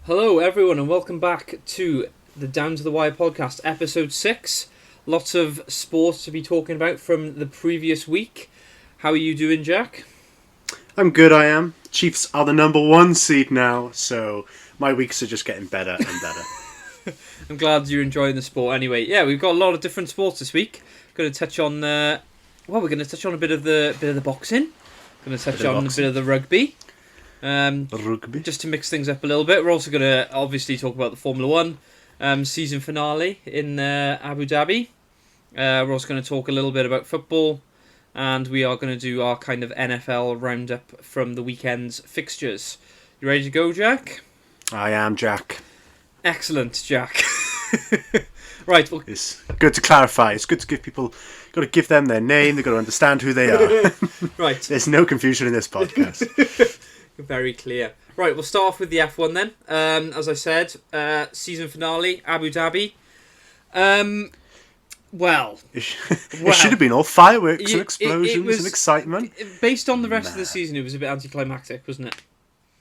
Hello everyone and welcome back to the Down to the Wire podcast, episode 6. Lots of sports to be talking about from the previous week. How are you doing, Jack? I'm good, I am. Chiefs are the number 1 seed now, so my weeks are just getting better and better. I'm glad you're enjoying the sport anyway. Yeah, we've got a lot of different sports this week. Going to touch on, we're going to touch on a bit of the boxing. Going to touch on a bit of the rugby. Rugby. Just to mix things up a little bit. We're also going to obviously talk about the Formula 1 season finale in Abu Dhabi. We're also going to talk a little bit about football, and we are going to do our kind of NFL roundup from the weekend's fixtures. You ready to go, Jack? I am, Jack. Excellent, Jack. Right. Well, it's good to clarify. It's good to give people. Got to give them their name. They've got to understand who they are. Right. There's no confusion in this podcast. Very clear. Right, we'll start off with the F1 then. As I said, season finale, Abu Dhabi. It should have been all fireworks and explosions and excitement. Based on the rest of the season, it was a bit anticlimactic, wasn't it?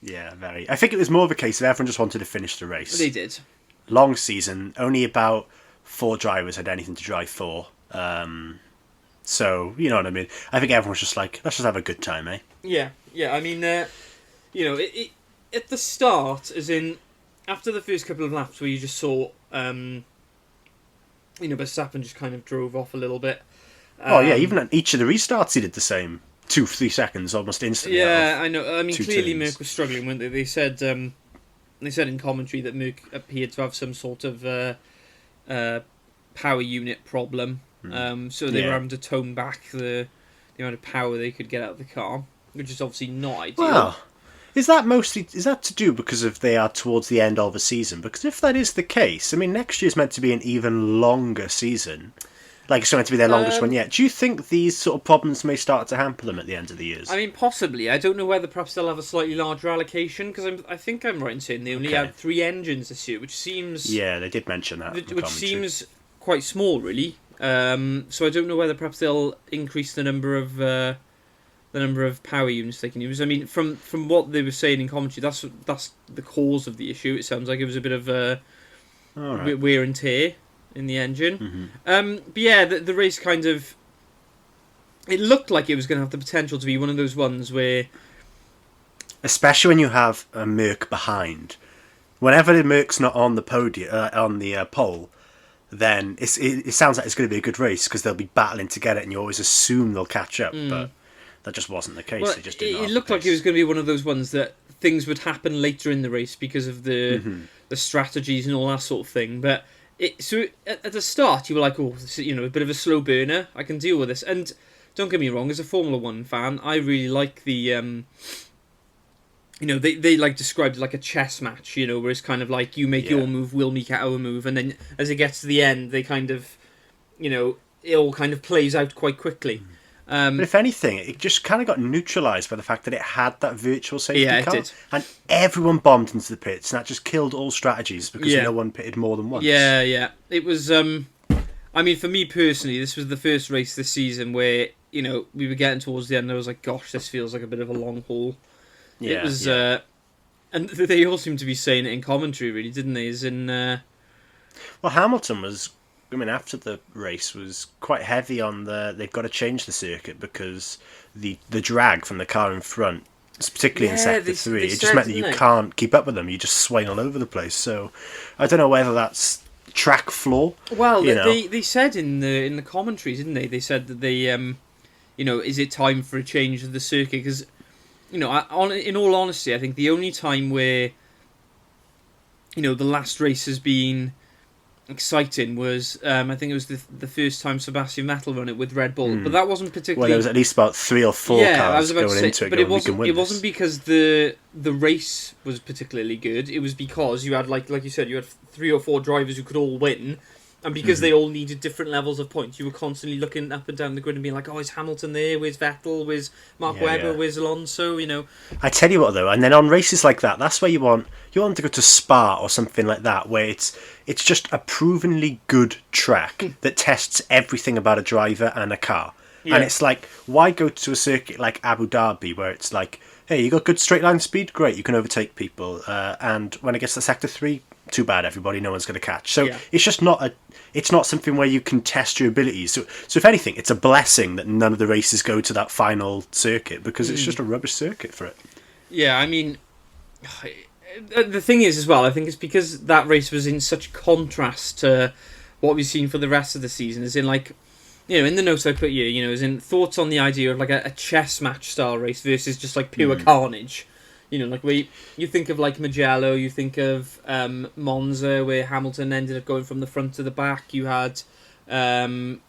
Yeah, very. I think it was more of a case of everyone just wanted to finish the race. They did. Long season, only about 4 drivers had anything to drive for. So, you know what I mean? I think everyone was just like, let's just have a good time, eh? Yeah. I mean, it at the start, as in after the first couple of laps where you just saw, Verstappen just kind of drove off a little bit. Even at each of the restarts he did the same. 2-3 seconds almost instantly. Yeah, I know. I mean, clearly turns. Merc was struggling, weren't they? They said in commentary that Merc appeared to have some sort of power unit problem. So they were having to tone back the amount of power they could get out of the car, which is obviously not ideal. Well, is that to do because of they are towards the end of a season? Because if that is the case, I mean, next year's meant to be an even longer season. Like, it's meant to be their longest one yet. Do you think these sort of problems may start to hamper them at the end of the years? I mean, possibly. I don't know whether perhaps they'll have a slightly larger allocation, because I think I'm right in saying they only had 3 engines this year, which seems... Yeah, they did mention that. Which seems quite small, really. So I don't know whether perhaps they'll increase the number of power units they can use. I mean, from what they were saying in commentary, that's the cause of the issue. It sounds like it was a bit of wear and tear in the engine. Mm-hmm. But yeah, the race kind of... It looked like it was going to have the potential to be one of those ones where... Especially when you have a Merc behind. Whenever the Merc's not on the podium, on the pole, then it sounds like it's going to be a good race because they'll be battling to get it, and you always assume they'll catch up, but that just wasn't the case. Well, they just didn't. It looked like it was going to be one of those ones that things would happen later in the race because of the strategies and all that sort of thing. But at the start, you were like, oh, this is, a bit of a slow burner. I can deal with this. And don't get me wrong, as a Formula 1 fan, I really like the... they like described it like a chess match, where it's kind of like you make your move, we'll make our move, and then as it gets to the end, they kind of, it all kind of plays out quite quickly. But if anything, it just kind of got neutralised by the fact that it had that virtual safety car. It did. And everyone bombed into the pits, and that just killed all strategies because no one pitted more than once. Yeah. It was, I mean, for me personally, this was the first race this season where, we were getting towards the end, and I was like, gosh, this feels like a bit of a long haul. Yeah, it was, and they all seemed to be saying it in commentary, really, didn't they? As in, well, Hamilton was, after the race, was quite heavy on they've got to change the circuit because the drag from the car in front, particularly in Sector 3, it just meant that you can't keep up with them. You just swing all over the place. So, I don't know whether that's track flaw. Well, they said in the commentaries, didn't they? They said that they, is it time for a change of the circuit? Because... in all honesty, I think the only time where, the last race has been exciting was, I think it was the first time Sebastian Vettel won it with Red Bull, but that wasn't particularly... Well, there was at least about 3 or 4 cars going into it, but it wasn't because the race was particularly good. It was because you had, like you said, you had 3 or 4 drivers who could all win. And because they all needed different levels of points, you were constantly looking up and down the grid and being like, oh, is Hamilton there? Where's Vettel? Where's Mark Webber? Where's Alonso? I tell you what, though, and then on races like that, that's where you want to go to Spa or something like that, where it's just a provenly good track that tests everything about a driver and a car. Yeah. And it's like, why go to a circuit like Abu Dhabi, where it's like Hey, you got good straight line speed, great, you can overtake people. And when it gets to sector 3, too bad, everybody, no one's going to catch. So it's just it's not something where you can test your abilities. So if anything, it's a blessing that none of the races go to that final circuit, because it's just a rubbish circuit for it. Yeah, I mean, the thing is as well, I think it's because that race was in such contrast to what we've seen for the rest of the season, as in, like, you know, in the notes I put here, you know, as in thoughts on the idea of like a chess match style race versus just like pure carnage. You know, like where you think of like Mugello, you think of Monza, where Hamilton ended up going from the front to the back. You had, what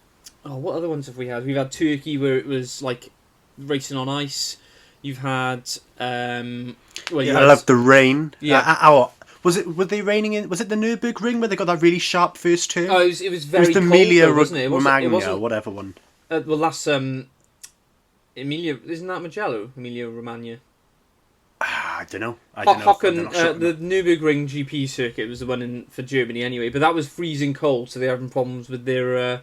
other ones have we had? We've had Turkey, where it was like racing on ice. You've had, I love the rain. Yeah. Were they raining in? Was it the Nürburgring where they got that really sharp first turn? Oh, it was very the cold, Emilia wasn't it? Romagna, whatever one. Well, that's Emilia. Isn't that Mugello? Emilia Romagna. I don't know. The Nürburgring GP circuit was the one for Germany anyway, but that was freezing cold, so they're having problems with their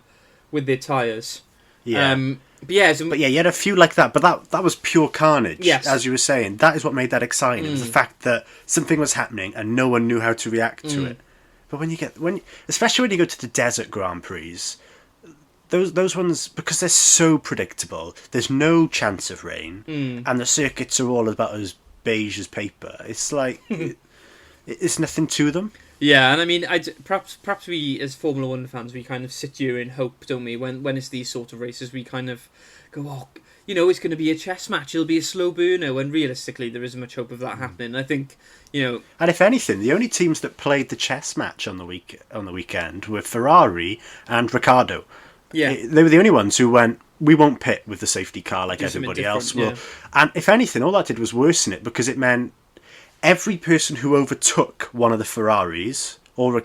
tyres. Yeah. But yeah, you had a few like that, but that was pure carnage. Yes. As you were saying, that is what made that exciting. It was the fact that something was happening and no one knew how to react to it. But especially when you go to the desert Grand Prix, those ones, because they're so predictable, there's no chance of rain, and the circuits are all about as beige as paper. It's like it's nothing to them. Yeah, and I mean, perhaps we as Formula One fans, we kind of sit here in hope, don't we? When it's these sort of races, we kind of go, oh, you know, it's going to be a chess match. It'll be a slow burner. When realistically, there isn't much hope of that happening. I think, you know. And if anything, the only teams that played the chess match on the weekend were Ferrari and Ricciardo. Yeah, they were the only ones who went, we won't pit with the safety car like everybody else will. Yeah. And if anything, all that did was worsen it, because it meant every person who overtook one of the Ferraris, or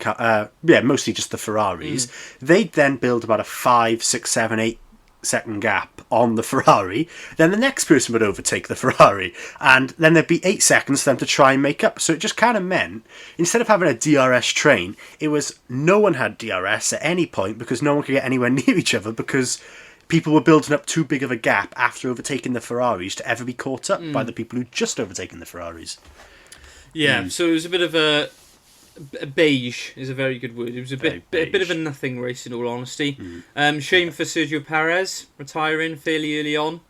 mostly just the Ferraris, they'd then build about a 5, 6, 7, 8 second gap on the Ferrari. Then the next person would overtake the Ferrari, and then there'd be 8 seconds for them to try and make up. So it just kind of meant, instead of having a DRS train, it was no one had DRS at any point, because no one could get anywhere near each other, because people were building up too big of a gap after overtaking the Ferraris to ever be caught up by the people who'd just overtaken the Ferraris. Yeah, so it was a bit of a beige is a very good word. It was a bit of a nothing race, in all honesty. Shame for Sergio Perez retiring fairly early on.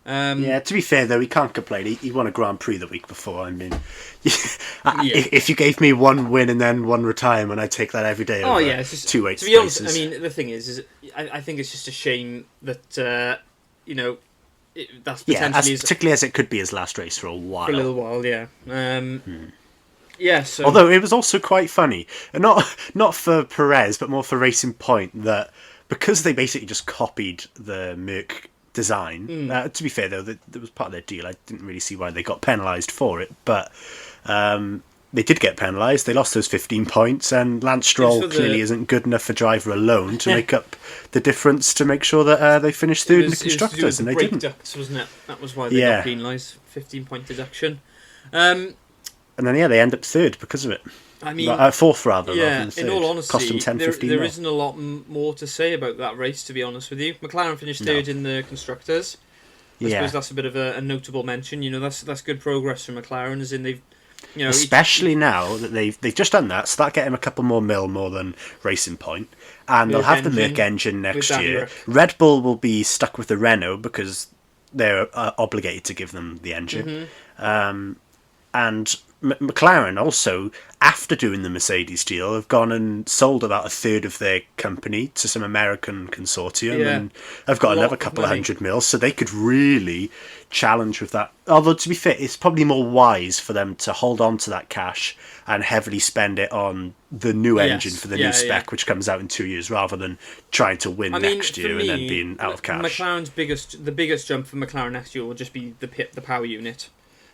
To be fair though, he can't complain. He won a Grand Prix the week before. I mean, if you gave me one win and then one retirement, I'd take that every day. It's just 2 races. To be honest, I mean, the thing is I think it's just a shame that that's potentially particularly as it could be his last race for a while. For a little while, yeah. Yeah. So, although it was also quite funny, and not for Perez, but more for Racing Point, that because they basically just copied the Merc design. To be fair though, that was part of their deal. I didn't really see why they got penalised for it, but they did get penalised. They lost those 15 points, and Lance Stroll clearly isn't good enough for driver alone to make up the difference to make sure that they finished third in the constructors, and they didn't. Ducks, wasn't it? That was why they got penalised. 15-point deduction. And then they end up third because of it. I mean, fourth rather. Yeah, rather than third. In all honesty, cost them 10, 15 there isn't a lot more to say about that race, to be honest with you. McLaren finished third in the constructors. I suppose that's a bit of a notable mention. You know, that's good progress from McLaren, as in they've. You know, especially now that they've just done that, so that get him a couple more than Racing Point, and they'll have the Merc engine next year. Red Bull will be stuck with the Renault because they're obligated to give them the engine, and McLaren also, after doing the Mercedes deal, have gone and sold about a third of their company to some American consortium, and have got another couple of $100 million, so they could really challenge with that. Although, to be fair, it's probably more wise for them to hold on to that cash and heavily spend it on the new engine for the new spec, which comes out in 2 years, rather than trying to win next year and then being out of cash. The biggest jump for McLaren next year will just be the power unit.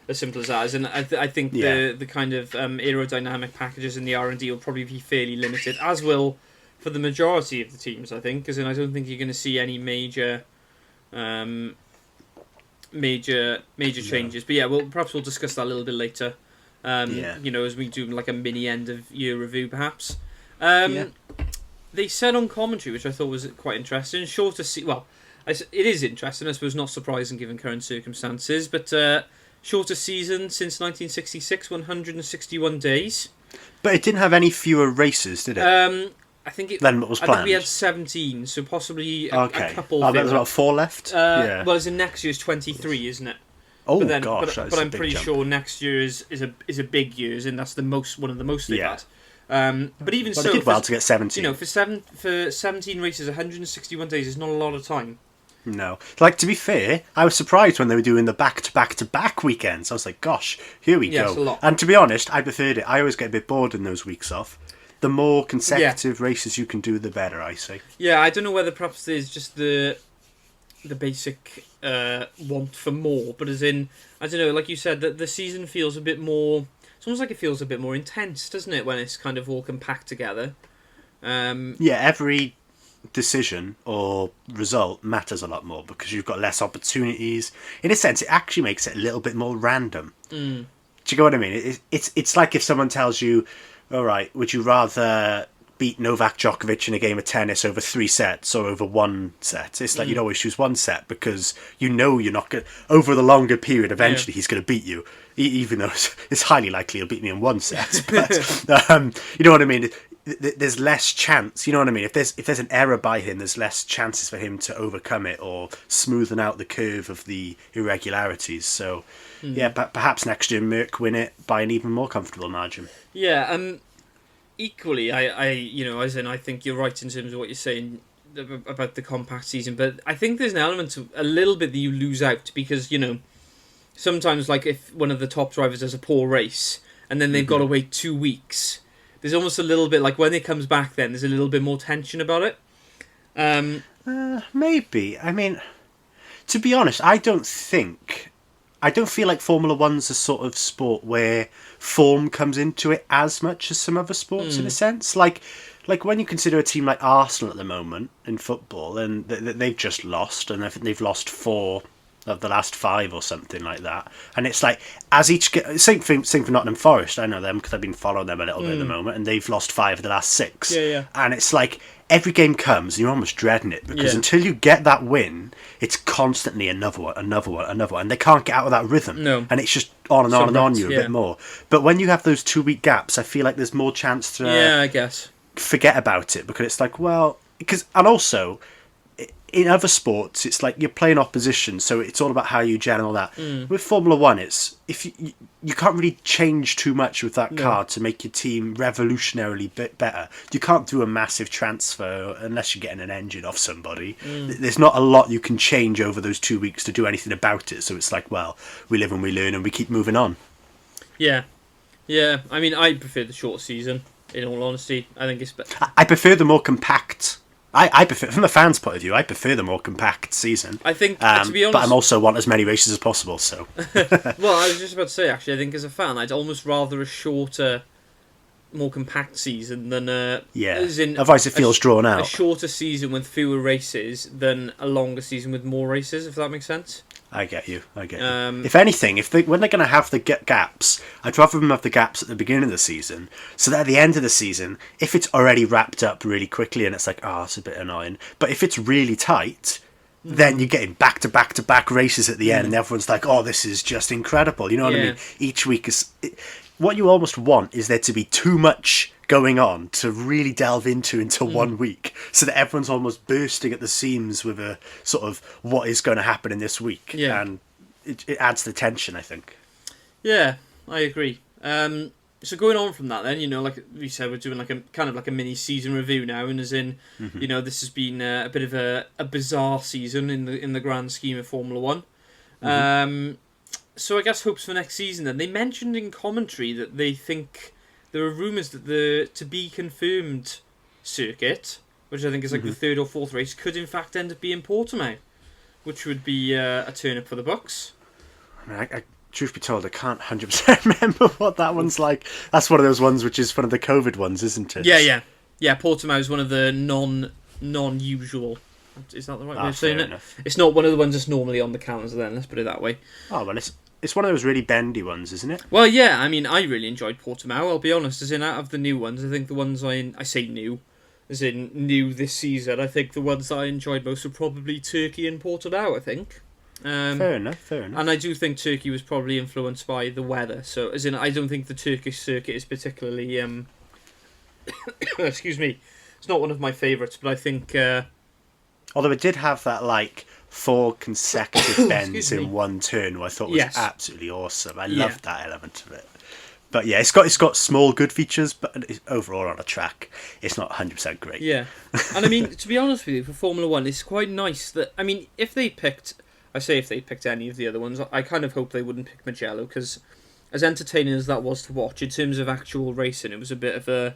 As simple as that. And I think the kind of aerodynamic packages in the R&D will probably be fairly limited, as will for the majority of the teams, I think. Because I don't think you're going to see any major changes. But perhaps we'll discuss that a little bit later. You know, as we do like a mini end of year review, perhaps. They said on commentary, which I thought was quite interesting. Sure to see. Well, it is interesting. I suppose not surprising given current circumstances, but. Shortest season since 1966, 161 days. But it didn't have any fewer races, did it? I think it. Than what was planned. I think we had 17, so possibly a couple. Oh, there's about 4 left. Yeah. Well, it's in next year's 23, isn't it? Oh but then, gosh, but I'm pretty sure next year is a big year, and that's one of the most they've had. But even so, they did well to get 17. You know, for 17 races, 161 days is not a lot of time. No. Like, to be fair, I was surprised when they were doing the back-to-back-to-back weekends. I was like, gosh, here we go. It's a lot. And to be honest, I preferred it. I always get a bit bored in those weeks off. The more consecutive races you can do, the better, I say. Yeah, I don't know whether perhaps there's just the basic want for more, but as in, I don't know, like you said, that the season feels a bit more... It's almost like it feels a bit more intense, doesn't it, when it's kind of all compact together. Every decision or result matters a lot more because you've got less opportunities. In a sense, it actually makes it a little bit more random. Do you know what I mean? It's like if someone tells you, all right, would you rather beat Novak Djokovic in a game of tennis over 3 sets or over 1 set? It's like you'd always choose 1 set because you know you're not going to... Over the longer period, eventually he's going to beat you, even though it's highly likely he'll beat me in 1 set. But, you know what I mean? There's less chance, you know what I mean? If there's an error by him, there's less chances for him to overcome it or smoothen out the curve of the irregularities. So, perhaps next year Merck win it by an even more comfortable margin. Yeah, equally, I think you're right in terms of what you're saying about the compact season, but I think there's an element of a little bit that you lose out because, you know, sometimes like if one of the top drivers does a poor race and then they've got to wait 2 weeks, there's almost a little bit like when it comes back then there's a little bit more tension about it. Maybe. I mean, to be honest, I don't feel like Formula One's a sort of sport where form comes into it as much as some other sports in a sense. Like when you consider a team like Arsenal at the moment in football, and they've just lost, and I think they've lost 4 of the last 5 or something like that. And it's like, as each... Same for Nottingham Forest. I know them because I've been following them a little bit at the moment, and they've lost 5 of the last 6. Yeah. And it's like, every game comes, and you're almost dreading it, because until you get that win, it's constantly another one, and they can't get out of that rhythm. No. And it's just on and on and on you a bit more. But when you have those 2-week gaps, I feel like there's more chance to... I guess. Forget about it, because it's like, well... And also... In other sports, it's like you're playing opposition, so it's all about how you gel and all that. With Formula One, it's if you can't really change too much with that car to make your team revolutionarily better. You can't do a massive transfer unless you're getting an engine off somebody. There's not a lot you can change over those 2 weeks to do anything about it. So it's like, well, we live and we learn and we keep moving on. Yeah. I mean, I prefer the short season. In all honesty, I think it's better. I prefer the more compact. I prefer, from the fans' point of view, I prefer the more compact season. I think, to be honest... But I also want as many races as possible, so... Well, I was just about to say, actually, I think as a fan, I'd almost rather a shorter, more compact season than a... Otherwise it feels drawn out. A shorter season with fewer races than a longer season with more races, if that makes sense. I get you. If anything, when they're going to have the gaps, I'd rather them have the gaps at the beginning of the season, so that at the end of the season, if it's already wrapped up really quickly and it's like, it's a bit annoying, but if it's really tight, then you're getting back-to-back-to-back races at the end, and everyone's like, this is just incredible. You know what I mean? Each week is... What you almost want is there to be too much going on to really delve into 1 week, so that everyone's almost bursting at the seams with a sort of what is going to happen in this week, and it adds the tension, I think. Yeah, I agree. So going on from that, then, you know, like we said, we're doing like a kind of like a mini season review now, and as in, you know, this has been a bit of a bizarre season in the grand scheme of Formula One. So I guess hopes for next season. Then they mentioned in commentary that they think there are rumours that the to be confirmed circuit, which I think is like the 3rd or 4th race, could in fact end up being Portimao, which would be a turn up for the books. I truth be told, I can't 100% remember what that one's like. That's one of those ones which is one of the COVID ones, isn't it? Yeah. Portimao is one of the non-usual. Is that the right way of saying it? It's not one of the ones that's normally on the calendar. Then let's put it that way. Oh well, it's one of those really bendy ones, isn't it? Well, yeah. I mean, I really enjoyed Portimao. I'll be honest. As in, out of the new ones, I think the ones I say new, as in new this season, I think the ones that I enjoyed most were probably Turkey and Portimao. I think. Fair enough. And I do think Turkey was probably influenced by the weather. So, as in, I don't think the Turkish circuit is particularly excuse me, it's not one of my favourites, but I think although it did have that 4 consecutive bends in one turn, which I thought was absolutely awesome. I loved that element of it. But yeah, it's got small good features, but overall on a track, it's not 100% great. Yeah, and I mean, to be honest with you, for Formula One, it's quite nice that, I mean, if they picked any of the other ones, I kind of hope they wouldn't pick Mugello, because as entertaining as that was to watch, in terms of actual racing, it was a bit of a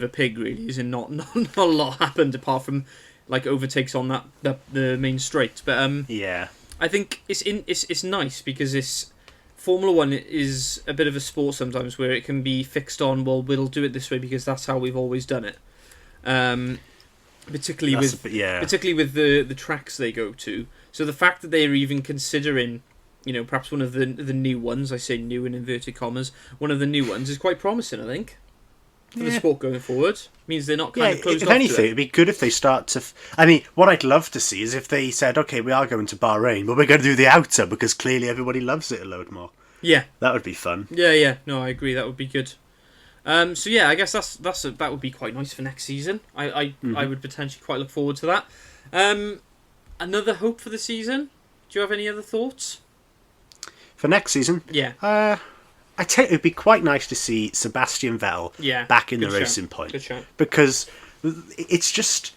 pig, really, as in not a lot happened apart from overtakes on the main straight. But yeah, I think it's nice because Formula One is a bit of a sport sometimes where it can be fixed on, well, we'll do it this way because that's how we've always done it. Particularly with the tracks they go to. So the fact that they're even considering, perhaps one of the new ones, I say new in inverted commas, one of the new ones is quite promising, I think, for the sport going forward. Means they're not kind of closed off. If anything, it'd be good if they start to... I mean, what I'd love to see is if they said, okay, we are going to Bahrain, but we're going to do the outer because clearly everybody loves it a load more. Yeah. That would be fun. Yeah. No, I agree. That would be good. So yeah, I guess that would be quite nice for next season. I would potentially quite look forward to that. Another hope for the season? Do you have any other thoughts? For next season? Yeah. I tell you, it'd be quite nice to see Sebastian Vettel back in the racing point. Good shout. Because it's just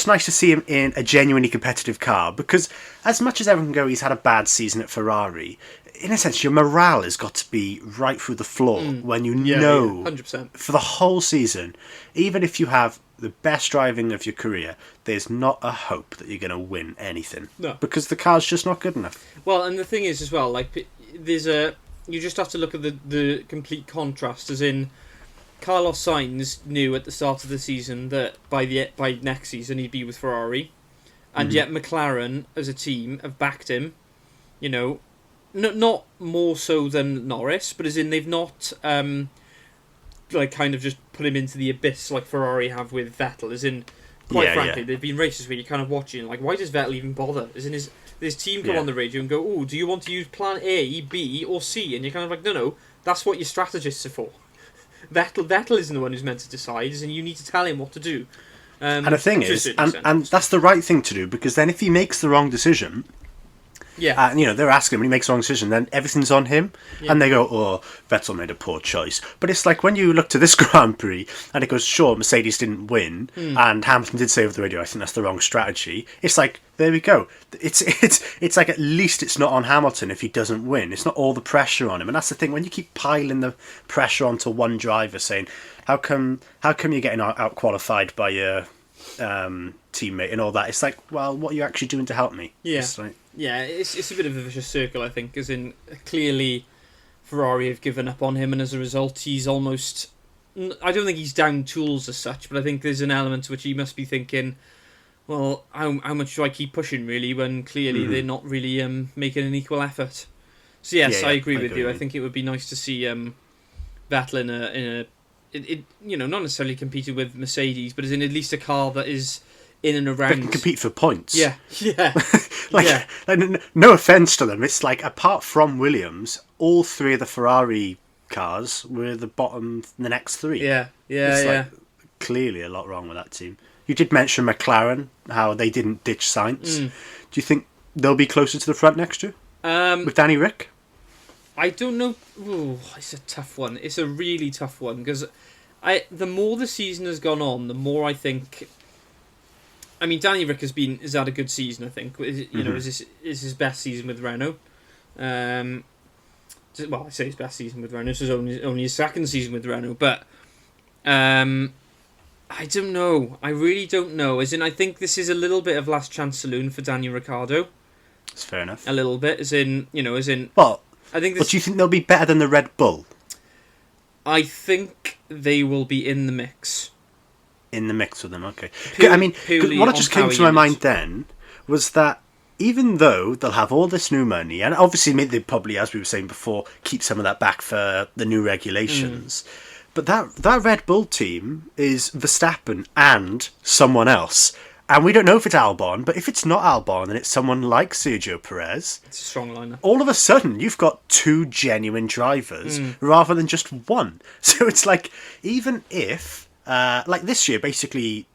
nice to see him in a genuinely competitive car. Because as much as everyone can go, he's had a bad season at Ferrari, in a sense, your morale has got to be right through the floor when you know 100%. For the whole season, even if you have the best driving of your career, there's not a hope that you're going to win anything. No. Because the car's just not good enough. Well, and the thing is as well, you just have to look at the complete contrast, as in Carlos Sainz knew at the start of the season that by next season he'd be with Ferrari, and yet McLaren as a team have backed him, not more so than Norris, but as in they've not kind of just put him into the abyss like Ferrari have with Vettel, as in quite frankly they've been races where you're kind of watching why does Vettel even bother, as in his team come on the radio and go, oh, do you want to use plan A, B or C, and you're kind of no, that's what your strategists are for. Vettel isn't the one who's meant to decide, as in you need to tell him what to do. And the thing is, and that's the right thing to do, because then if he makes the wrong decision, they're asking him, when he makes the wrong decision, then everything's on him, and they go, oh, Vettel made a poor choice. But it's like when you look to this Grand Prix, and it goes, sure, Mercedes didn't win, and Hamilton did say over the radio, I think that's the wrong strategy. It's like, there we go. It's like at least it's not on Hamilton if he doesn't win. It's not all the pressure on him, and that's the thing, when you keep piling the pressure onto one driver, saying, how come you're getting out qualified by your teammate and all that? It's like, well, what are you actually doing to help me? It's a bit of a vicious circle, I think, as in clearly Ferrari have given up on him, and as a result he's almost, I don't think he's down tools as such, but I think there's an element to which he must be thinking, well, how much do I keep pushing, really, when clearly they're not really making an equal effort. So yes, I agree with you. I think it would be nice to see Vettel in a not necessarily competing with Mercedes, but as in at least a car that is in and around. They can compete for points. Yeah. No offence to them, it's like, apart from Williams, all three of the Ferrari cars were the bottom, the next three. Like, clearly a lot wrong with that team. You did mention McLaren, how they didn't ditch Sainz. Do you think they'll be closer to the front next year? With Danny Rick? I don't know. Ooh, it's a tough one. It's a really tough one, because the more the season has gone on, the more I think. I mean, Danny Rick has had a good season. I think is his best season with Renault. Well, I say his best season with Renault. This is only his second season with Renault, but I don't know. I really don't know. As in, I think this is a little bit of last chance saloon for Daniel Ricciardo. That's fair enough. A little bit, as in. Well, I think. But do you think they'll be better than the Red Bull? I think they will be in the mix. In the mix with them, okay. I mean, what just came to my mind then was that even though they'll have all this new money, and obviously they probably, as we were saying before, keep some of that back for the new regulations, but that Red Bull team is Verstappen and someone else. And we don't know if it's Albon, but if it's not Albon and it's someone like Sergio Perez, it's a strong lineup. All of a sudden, you've got two genuine drivers rather than just one. So it's like, even if, like this year, basically,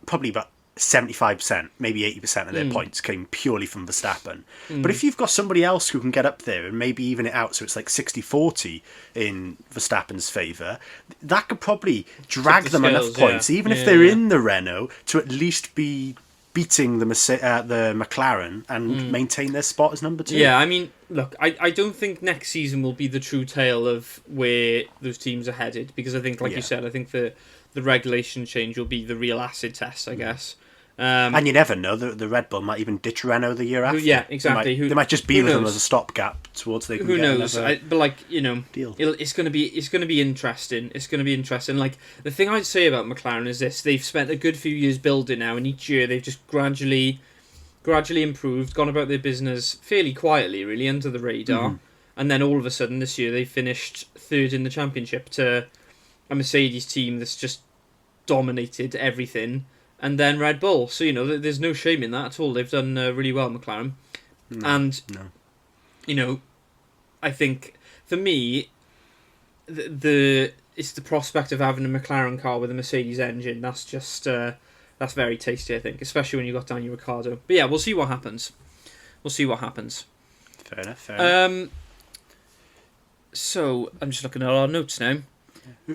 probably about 75%, maybe 80% of their points came purely from Verstappen. But if you've got somebody else who can get up there and maybe even it out so it's like 60-40 in Verstappen's favour, that could probably drag them enough points, even if they're in the Renault, to at least be beating the McLaren and maintain their spot as number 2. Yeah, I mean, look, I don't think next season will be the true tale of where those teams are headed, because I think, like you said, I think the regulation change will be the real acid test, I guess. And you never know, the Red Bull might even ditch Renault the year after. Yeah, exactly. They might just be with them as a stopgap towards they can who get knows? But like, you know, deal. It's going to be interesting. It's going to be interesting. Like, the thing I'd say about McLaren is this: they've spent a good few years building now, and each year they've just gradually improved, gone about their business fairly quietly, really under the radar, and then all of a sudden this year they finished third in the championship to a Mercedes team that's just dominated everything. And then Red Bull. So, you know, there's no shame in that at all. They've done really well, McLaren. You know, I think, for me, it's the prospect of having a McLaren car with a Mercedes engine. That's just, that's very tasty, I think. Especially when you've got Daniel Ricciardo. But yeah, we'll see what happens. Fair enough. So, I'm just looking at our notes now.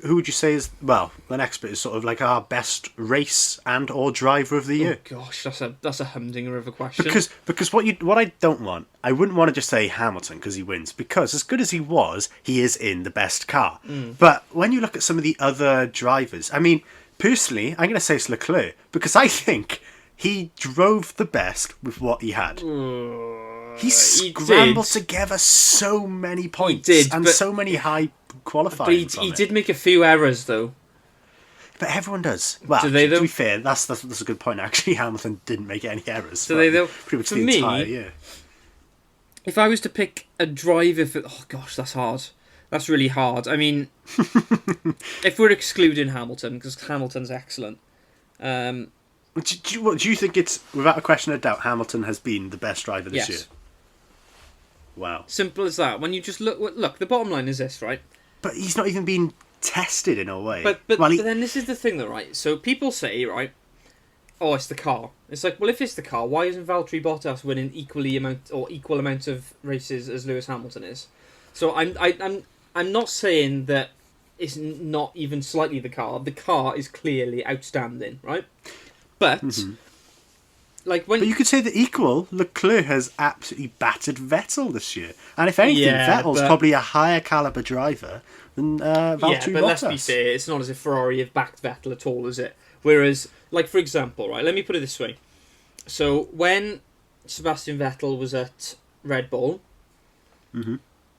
Who would you say is, well, the next bit is sort of like our best race and or driver of the year? Oh gosh, that's a humdinger of a question. Because what I don't want, I wouldn't want to just say Hamilton because he wins, because as good as he was, he is in the best car. But when you look at some of the other drivers, I mean, personally, I'm going to say it's Leclerc, because I think he drove the best with what he had. He scrambled together so many points and so many high qualifying. But he did make a few errors, though. But everyone does. Well, do they, to be fair, that's a good point. Actually, Hamilton didn't make any errors. Do they, though? Pretty much the entire year. If I was to pick a driver for... Oh, gosh, that's hard. That's really hard. I mean, if we're excluding Hamilton, because Hamilton's excellent... Do you think it's, without a question of doubt, Hamilton has been the best driver this year? Wow. Simple as that. When you just look, the bottom line is this, right? But he's not even been tested in a way. But then this is the thing, though, right? So people say, right, oh, it's the car. It's like, well, if it's the car, why isn't Valtteri Bottas winning equal amount of races as Lewis Hamilton is? So I'm not saying that it's not even slightly the car. The car is clearly outstanding, right? But but you could say that equal, Leclerc has absolutely battered Vettel this year. And if anything, Vettel's probably a higher caliber driver than Valtteri Bottas. Yeah, but let's be fair, it's not as if Ferrari have backed Vettel at all, is it? Whereas, like, for example, right, let me put it this way. So, when Sebastian Vettel was at Red Bull,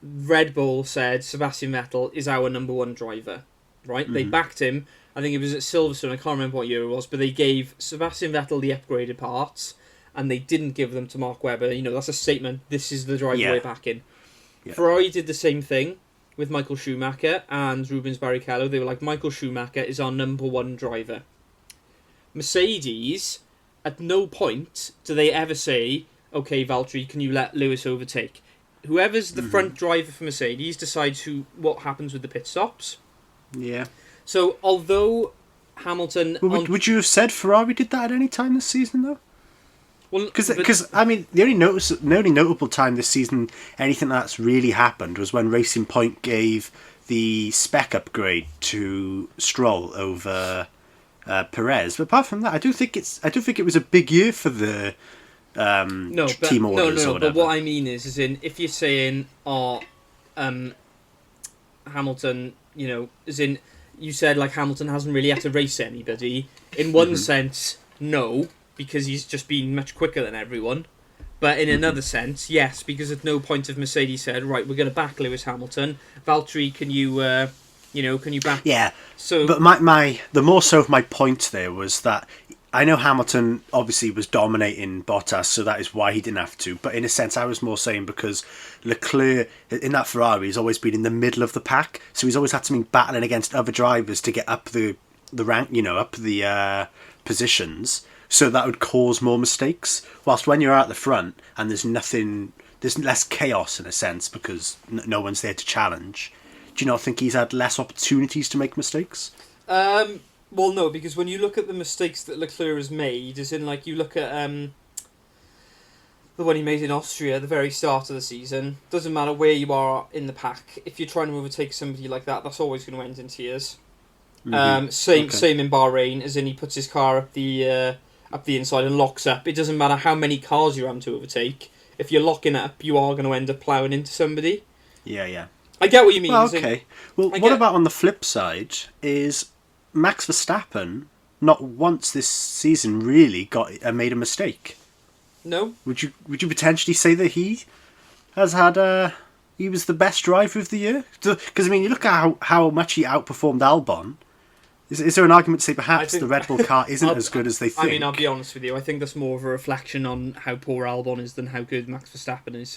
Red Bull said Sebastian Vettel is our number one driver, right? They backed him. I think it was at Silverstone, I can't remember what year it was, but they gave Sebastian Vettel the upgraded parts, and they didn't give them to Mark Webber. You know, that's a statement. This is the driver we're backing. Yeah. Ferrari did the same thing with Michael Schumacher and Rubens Barrichello. They were like, Michael Schumacher is our number one driver. Mercedes, at no point do they ever say, okay, Valtteri, can you let Lewis overtake? Whoever's the front driver for Mercedes decides what happens with the pit stops. Yeah. So, although Hamilton... Would you have said Ferrari did that at any time this season, though? Well, because I mean, the only notable time this season anything that's really happened was when Racing Point gave the spec upgrade to Stroll over Perez. But apart from that, I don't think it was a big year for the team orders or whatever. But what I mean is if you're saying, Hamilton, you know, as in... You said, like, Hamilton hasn't really had to race anybody. In one sense, no, because he's just been much quicker than everyone. But in another sense, yes, because at no point have Mercedes said, right, we're going to back Lewis Hamilton. Valtteri, can you back... Yeah, so, but the more so of my point there was that I know Hamilton obviously was dominating Bottas, so that is why he didn't have to. But in a sense, I was more saying because Leclerc, in that Ferrari, has always been in the middle of the pack. So he's always had to be battling against other drivers to get up the rank, you know, up the positions. so that would cause more mistakes. Whilst when you're at the front and there's nothing, there's less chaos in a sense because no one's there to challenge. Do you not think he's had less opportunities to make mistakes? Well, no, because when you look at the mistakes that Leclerc has made, as in, like, you look at the one he made in Austria at the very start of the season, doesn't matter where you are in the pack, if you're trying to overtake somebody like that, that's always going to end in tears. Same in Bahrain, as in he puts his car up the inside and locks up. It doesn't matter how many cars you're having to overtake. If you're locking it up, you are going to end up ploughing into somebody. Yeah. I get what you mean. Well, okay. Well, what about on the flip side is Max Verstappen not once this season really made a mistake. No. Would you potentially say that he has had he was the best driver of the year? Because I mean, you look at how much he outperformed Albon. Is there an argument to say perhaps the Red Bull car isn't as good as they think? I mean, I'll be honest with you. I think that's more of a reflection on how poor Albon is than how good Max Verstappen is.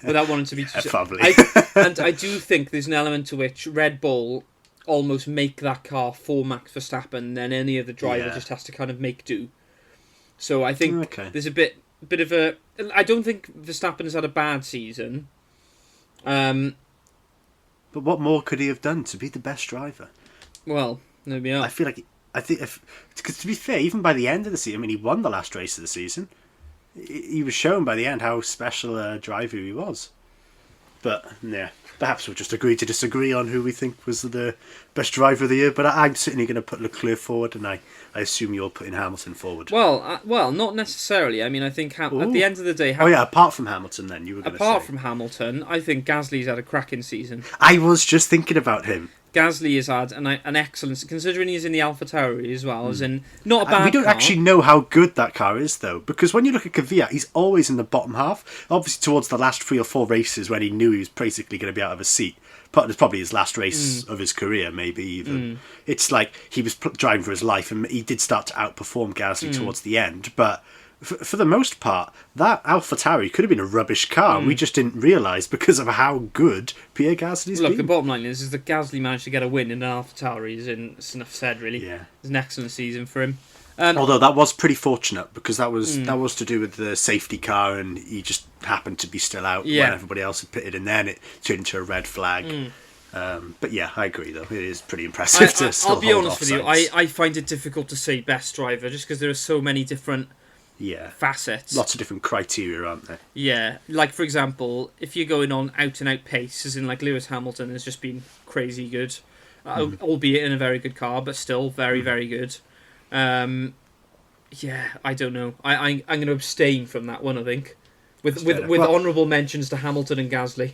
Without wanting to be too... Probably. And I do think there's an element to which Red Bull almost make that car for Max Verstappen, then any other driver just has to kind of make do. So I think there's a bit of a... I don't think Verstappen has had a bad season. But what more could he have done to be the best driver? Well... Maybe not. I feel like because to be fair, even by the end of the season, I mean, he won the last race of the season. He was shown by the end how special a driver he was. But yeah, perhaps we'll just agree to disagree on who we think was the best driver of the year. But I'm certainly going to put Leclerc forward, and I assume you're putting Hamilton forward. Well, not necessarily. I mean, I think at the end of the day... apart from Hamilton, then you were going to say. Apart from Hamilton, I think Gasly's had a cracking season. I was just thinking about him. Gasly has had an excellent, considering he's in the AlphaTauri as well, as in not a bad. We don't actually know how good that car is though, because when you look at Kvyat, he's always in the bottom half. Obviously, towards the last 3 or 4 races when he knew he was basically going to be out of a seat, but it's probably his last race of his career, maybe even. It's like he was driving for his life, and he did start to outperform Gasly towards the end, but. For the most part, that AlphaTauri could have been a rubbish car. We just didn't realise because of how good Pierre Gasly's been. Look, the bottom line is that Gasly managed to get a win in an AlphaTauri. It's enough said, really. Yeah. It's an excellent season for him. Although that was pretty fortunate because that was to do with the safety car, and he just happened to be still out when everybody else had pitted, and then it turned into a red flag. But yeah, I agree though. It is pretty impressive to still hold. I'll be honest with you. I find it difficult to say best driver just because there are so many different. Facets. Lots of different criteria, aren't there? Yeah, like for example, if you're going on out and out pace, as in like Lewis Hamilton has just been crazy good, albeit in a very good car, but still very very good. I don't know. I'm going to abstain from that one. I think with honourable mentions to Hamilton and Gasly.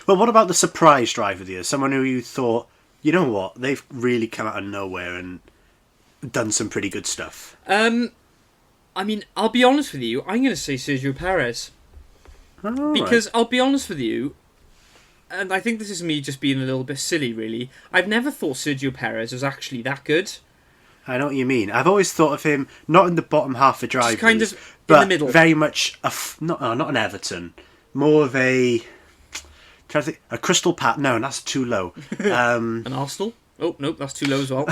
Well, what about the surprise driver of the year? Someone who you thought, you know what, they've really come out of nowhere and done some pretty good stuff. I mean, I'll be honest with you, I'm going to say Sergio Perez. Because I'll be honest with you, and I think this is me just being a little bit silly, really. I've never thought Sergio Perez was actually that good. I know what you mean. I've always thought of him not in the bottom half of drivers, just kind of but in the middle. Very much not an Everton, more of a Crystal Palace. No, that's too low. An Arsenal? Oh no, that's too low as well.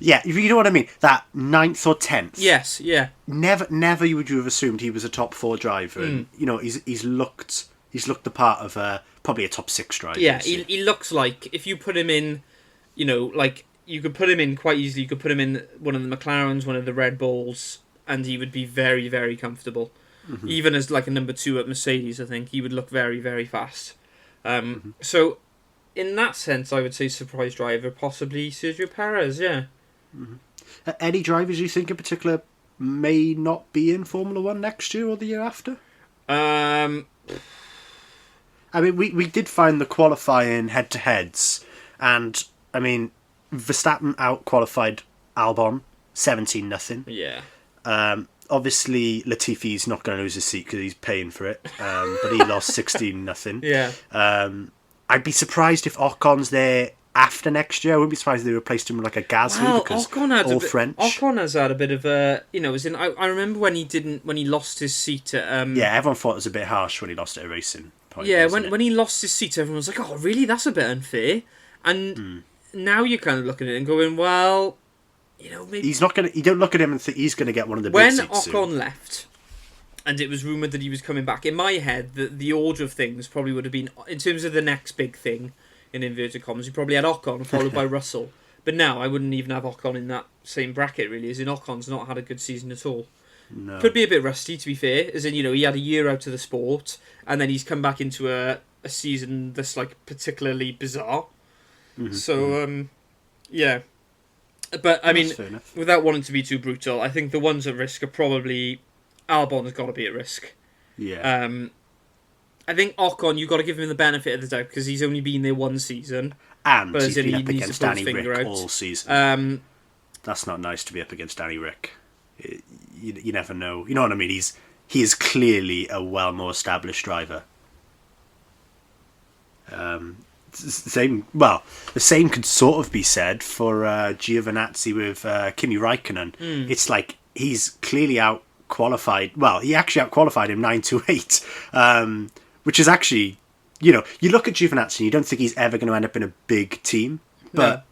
Yeah, you know what I mean. That 9th or 10th. Yes, yeah. Never would you have assumed he was a top 4 driver. And, you know, he's looked the part of probably a top 6 driver. Yeah, he looks like if you put him in, you know, like you could put him in quite easily. You could put him in one of the McLarens, one of the Red Bulls, and he would be very, very comfortable. Even as like a number 2 at Mercedes, I think he would look very, very fast. So, in that sense, I would say surprise driver, possibly Sergio Perez. Yeah. Any drivers you think in particular may not be in Formula 1 next year or the year after? I mean, we did find the qualifying head-to-heads, and, I mean, Verstappen out-qualified Albon, 17-0. Yeah. Obviously, Latifi's not going to lose his seat because he's paying for it, but he lost 16-0. Yeah. I'd be surprised if Ocon's there after next year. I wouldn't be surprised if they replaced him with like a Gasly because all French. Ocon has had a bit of a, you know, as in I remember when he lost his seat at everyone thought it was a bit harsh when he lost it at racing point. Yeah, when he lost his seat, everyone was like, oh really, that's a bit unfair. And now you're kind of looking at it and going, well, maybe he's not going to. You don't look at him and think he's going to get one of the big when seats soon. Ocon left, and it was rumoured that he was coming back. In my head, the order of things probably would have been, in terms of the next big thing, in inverted commas, you probably had Ocon followed by Russell. But now I wouldn't even have Ocon in that same bracket, really, as in Ocon's not had a good season at all. No. Could be a bit rusty, to be fair, as in, he had a year out of the sport, and then he's come back into a season that's, like, particularly bizarre. Mm-hmm. So, yeah. But, I mean, without wanting to be too brutal, I think the ones at risk are probably... Albon's got to be at risk. Yeah. I think Ocon, you've got to give him the benefit of the doubt, because he's only been there one season. And he's been up against Danny Rick all season. That's not nice to be up against Danny Rick. You never know. You know what I mean? He is clearly a well more established driver. The same could sort of be said for Giovinazzi with Kimi Räikkönen. It's like he's clearly out qualified. Well, he actually out qualified him 9-8, which is actually, you look at Giovinazzi and you don't think he's ever going to end up in a big team, but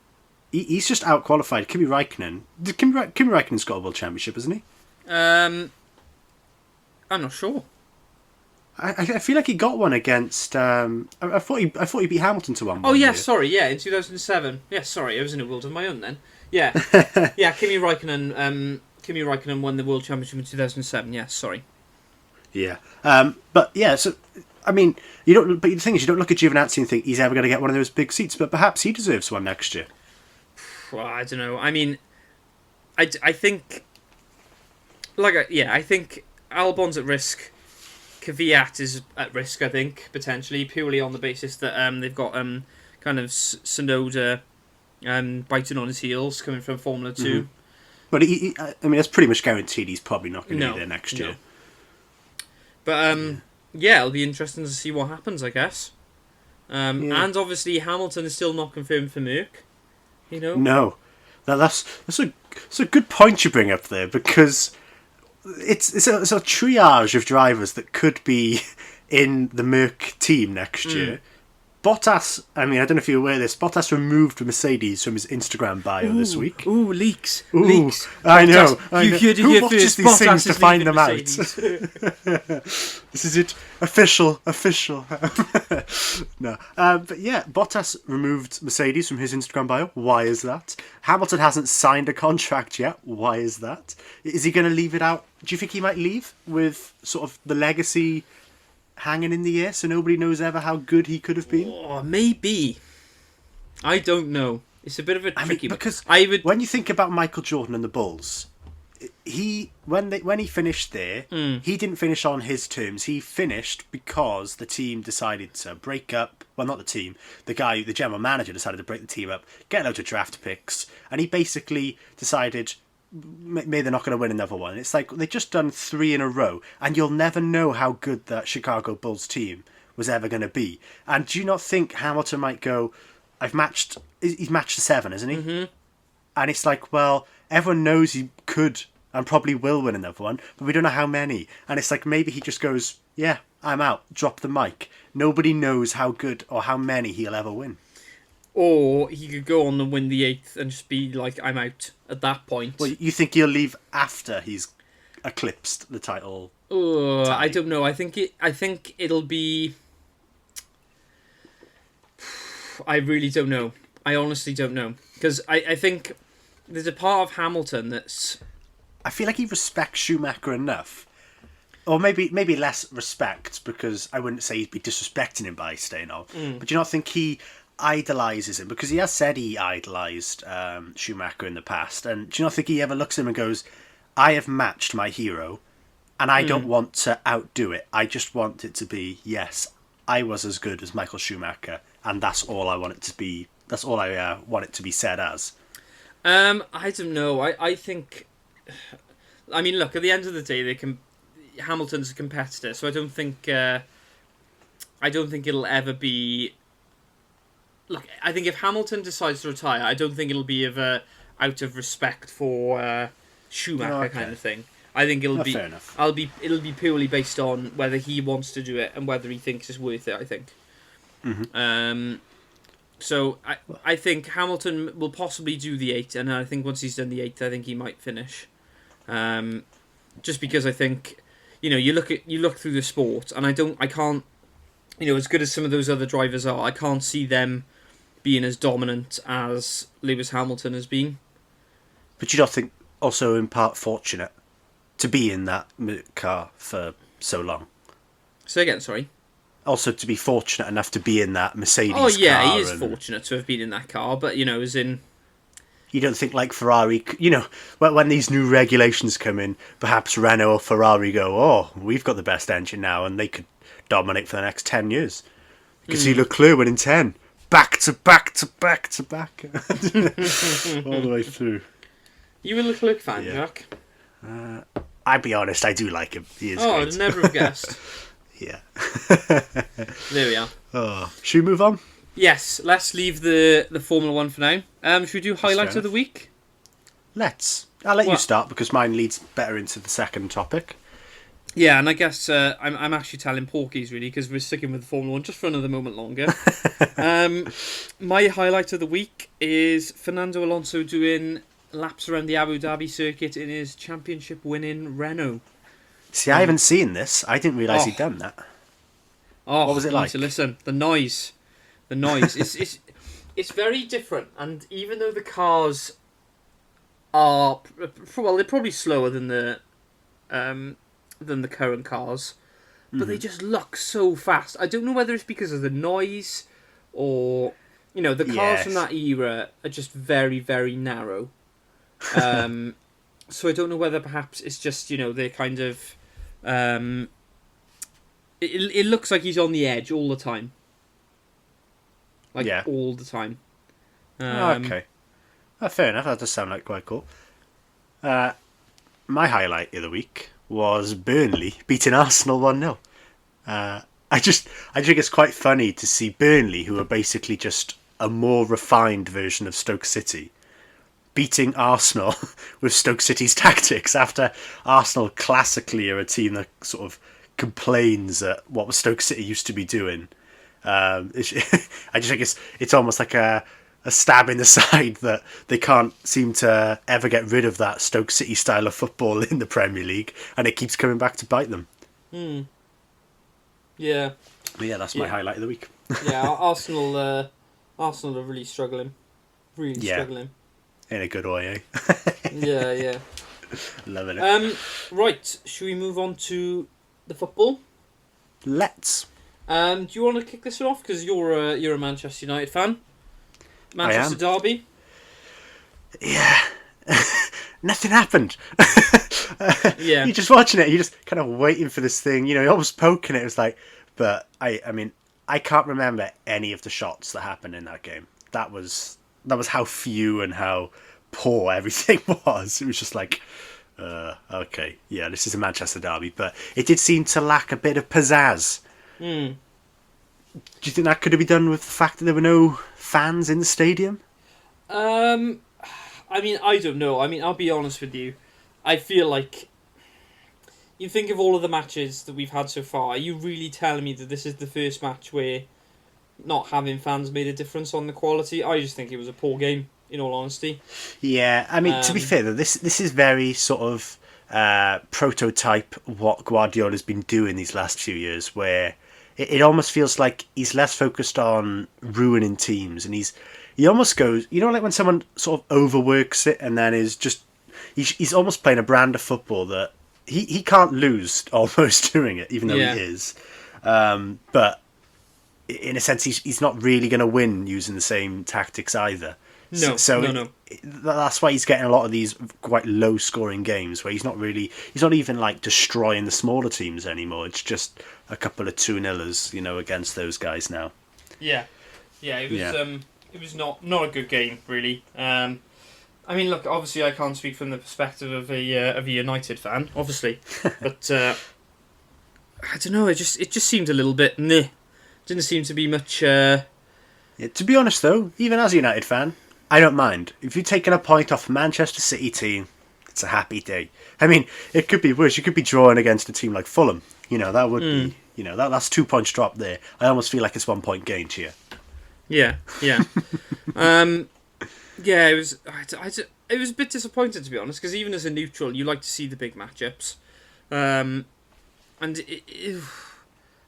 he's just out qualified Kimi Räikkönen. Kimi Räikkönen's got a world championship, hasn't he? I'm not sure. I feel like he got one against. I thought he beat Hamilton to one. Oh yeah, sorry, yeah, in 2007. Yeah, sorry, I was in a world of my own then. Yeah, yeah, Kimi Räikkönen. Kimi Räikkönen won the world championship in 2007. Yeah, sorry. Yeah, but yeah, so I mean, you don't. But the thing is, you don't look at Giovinazzi and think he's ever going to get one of those big seats. But perhaps he deserves one next year. Well, I don't know. I mean, I think, I think Albon's at risk. Kvyat is at risk, I think, potentially, purely on the basis that they've got kind of Tsunoda biting on his heels coming from Formula 2. Mm-hmm. But I mean, it's pretty much guaranteed he's probably not going to be there next year. But it'll be interesting to see what happens, I guess. And obviously Hamilton is still not confirmed for Merc. No, that's a good point you bring up there, because it's a triage of drivers that could be in the Merc team next year. Bottas, I mean, I don't know if you're aware of this, Bottas removed Mercedes from his Instagram bio this week. Ooh, leaks. I know. You heard it Who here watches first. these Bottas things to find them out? Mercedes. This is it. Official. No. But yeah, Bottas removed Mercedes from his Instagram bio. Why is that? Hamilton hasn't signed a contract yet. Why is that? Is he going to leave it out? Do you think he might leave with sort of the legacy hanging in the air so nobody knows ever how good he could have been? Oh, maybe. I don't know. It's a bit of a tricky one. Because when you think about Michael Jordan and the Bulls, when he finished there, he didn't finish on his terms. He finished because the team decided to break up. Well, not the team. The general manager decided to break the team up, get loads of draft picks, and he basically decided maybe they're not going to win another one. It's like they've just done 3 in a row, and you'll never know how good that Chicago Bulls team was ever going to be. And do you not think Hamilton might go, he's matched the 7, isn't he? Mm-hmm. And it's like, well, everyone knows he could and probably will win another one, but we don't know how many. And it's like, maybe he just goes, yeah, I'm out, drop the mic. Nobody knows how good or how many he'll ever win. Or he could go on and win the 8th and just be like, I'm out at that point. Well, you think he'll leave after he's eclipsed the title? I don't know. I think it'll be... I really don't know. I honestly don't know. Because I think there's a part of Hamilton that's... I feel like he respects Schumacher enough. Or maybe less respect, because I wouldn't say he'd be disrespecting him by staying on. But do you not think he idolises him? Because he has said he idolised Schumacher in the past. And do you not think he ever looks at him and goes, I have matched my hero, and I don't want to outdo it. I just want it to be, yes, I was as good as Michael Schumacher, and that's all I want it to be. That's all I want it to be said as. I don't know. I think... I mean, look, at the end of the day, Hamilton's a competitor, so I don't think it'll ever be... Look, I think if Hamilton decides to retire, I don't think it'll be out of respect for Schumacher kind of thing. I think it'll be... Fair enough. It'll be purely based on whether he wants to do it and whether he thinks it's worth it, I think. Mm-hmm. So I think Hamilton will possibly do the 8, and I think once he's done the 8, I think he might finish. Just because I think, you look through the sport, and I can't, as good as some of those other drivers are, I can't see them being as dominant as Lewis Hamilton has been. But you don't think also in part fortunate to be in that car for so long? Say again, sorry. Also to be fortunate enough to be in that Mercedes car. Oh yeah, he is fortunate to have been in that car, but as in... You don't think like Ferrari, when these new regulations come in, perhaps Renault or Ferrari go, oh, we've got the best engine now, and they could dominate for the next 10 years. You can see Leclerc winning 10. Back to back to back to back. All the way through. You a Leclerc fan, Jack? I'll be honest, I do like him. He is great. I'd never have guessed. Yeah. There we are. Oh, should we move on? Yes, let's leave the Formula 1 for now. Should we do highlights of the week? Let's. I'll let you start because mine leads better into the second topic. Yeah, and I guess I'm actually telling Porky's really because we're sticking with the Formula 1 just for another moment longer. My highlight of the week is Fernando Alonso doing laps around the Abu Dhabi circuit in his championship-winning Renault. See, I haven't seen this. I didn't realise he'd done that. Oh, what was it like? To listen, the noise. It's very different, and even though the cars are they're probably slower than the current cars, but they just look so fast. I don't know whether it's because of the noise or the cars from that era are just very, very narrow. So I don't know whether perhaps it's just they're kind of it looks like he's on the edge all the time. All the time. Okay. Fair enough. That does sound like quite cool. My highlight of the week was Burnley beating Arsenal 1-0. I think it's quite funny to see Burnley, who are basically just a more refined version of Stoke City, beating Arsenal with Stoke City's tactics after Arsenal classically are a team that sort of complains at what Stoke City used to be doing. I just think it's almost like a stab in the side that they can't seem to ever get rid of that Stoke City style of football in the Premier League, and it keeps coming back to bite them. Yeah. But yeah, that's my highlight of the week. Yeah, Arsenal are really struggling. Struggling. In a good way, eh? Yeah. Loving it. Right, should we move on to the football? Let's. Do you want to kick this one off? Because you're a Manchester United fan. Manchester Derby. Yeah. Nothing happened. Yeah. You're just watching it. You're just kind of waiting for this thing. You're almost poking it. It was like, but I mean, I can't remember any of the shots that happened in that game. That was how few and how poor everything was. It was just like, okay, yeah, this is a Manchester derby, but it did seem to lack a bit of pizzazz. Do you think that could have been done with the fact that there were no fans in the stadium? I mean, I don't know. I mean, I'll be honest with you. I feel like you think of all of the matches that we've had so far. Are you really telling me that this is the first match where not having fans made a difference on the quality? I just think it was a poor game, in all honesty. Yeah, I mean, to be fair, though, this is very sort of prototype what Guardiola's been doing these last few years, where it almost feels like he's less focused on ruining teams, and he almost goes, like when someone sort of overworks it and then is just he's almost playing a brand of football that he can't lose almost doing it, even though he is. But in a sense, he's not really going to win using the same tactics either. No. That's why he's getting a lot of these quite low-scoring games where he's not even like destroying the smaller teams anymore. It's just a couple of 2-0ers, against those guys now. Yeah, it was not a good game really. I mean, look, obviously I can't speak from the perspective of a United fan, obviously, but I don't know. It just seemed a little bit meh. Didn't seem to be much. Yeah, to be honest, though, even as a United fan, I don't mind. If you're taking a point off a Manchester City team, it's a happy day. I mean, it could be worse. You could be drawing against a team like Fulham. That would be. That's 2 points drop there. I almost feel like it's 1 point gain to you. Yeah, yeah. Yeah, it was. It was a bit disappointing, to be honest, because even as a neutral, you like to see the big matchups, and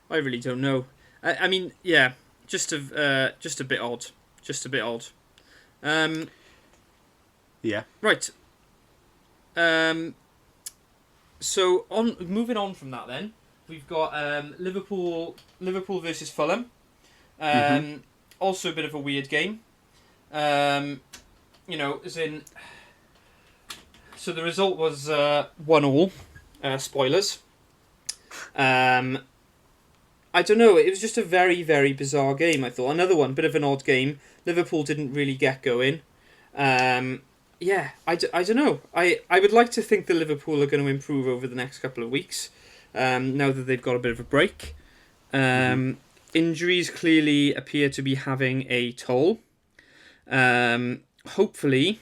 I really don't know. I mean, yeah, just a bit odd, just a bit odd. Yeah. Right. So moving on from that, then we've got Liverpool versus Fulham. Also a bit of a weird game. As in. So the result was 1-1. Spoilers. I don't know. It was just a very, very bizarre game, I thought. Another one, bit of an odd game. Liverpool didn't really get going. I don't know. I would like to think that Liverpool are going to improve over the next couple of weeks, now that they've got a bit of a break. Injuries clearly appear to be having a toll. Hopefully,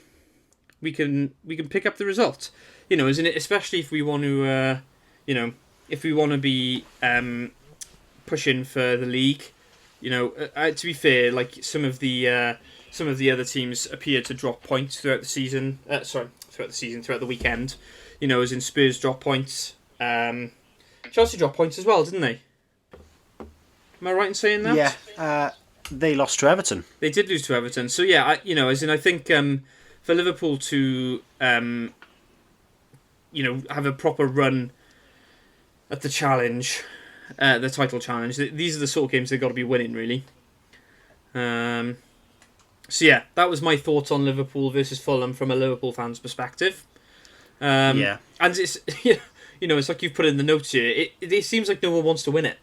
we can pick up the result. Isn't it? Especially if we want to, if we want to be pushing for the league. To be fair, like some of the other teams appear to drop points throughout the season. Throughout the weekend. As in Spurs drop points. Chelsea dropped points as well, didn't they? Am I right in saying that? Yeah. They lost to Everton. They did lose to Everton. So yeah, I think for Liverpool to have a proper run at the challenge, the title challenge. These are the sort of games they've got to be winning, really. So yeah, that was my thoughts on Liverpool versus Fulham from a Liverpool fan's perspective. And it's it's like you've put in the notes here. It seems like no one wants to win it.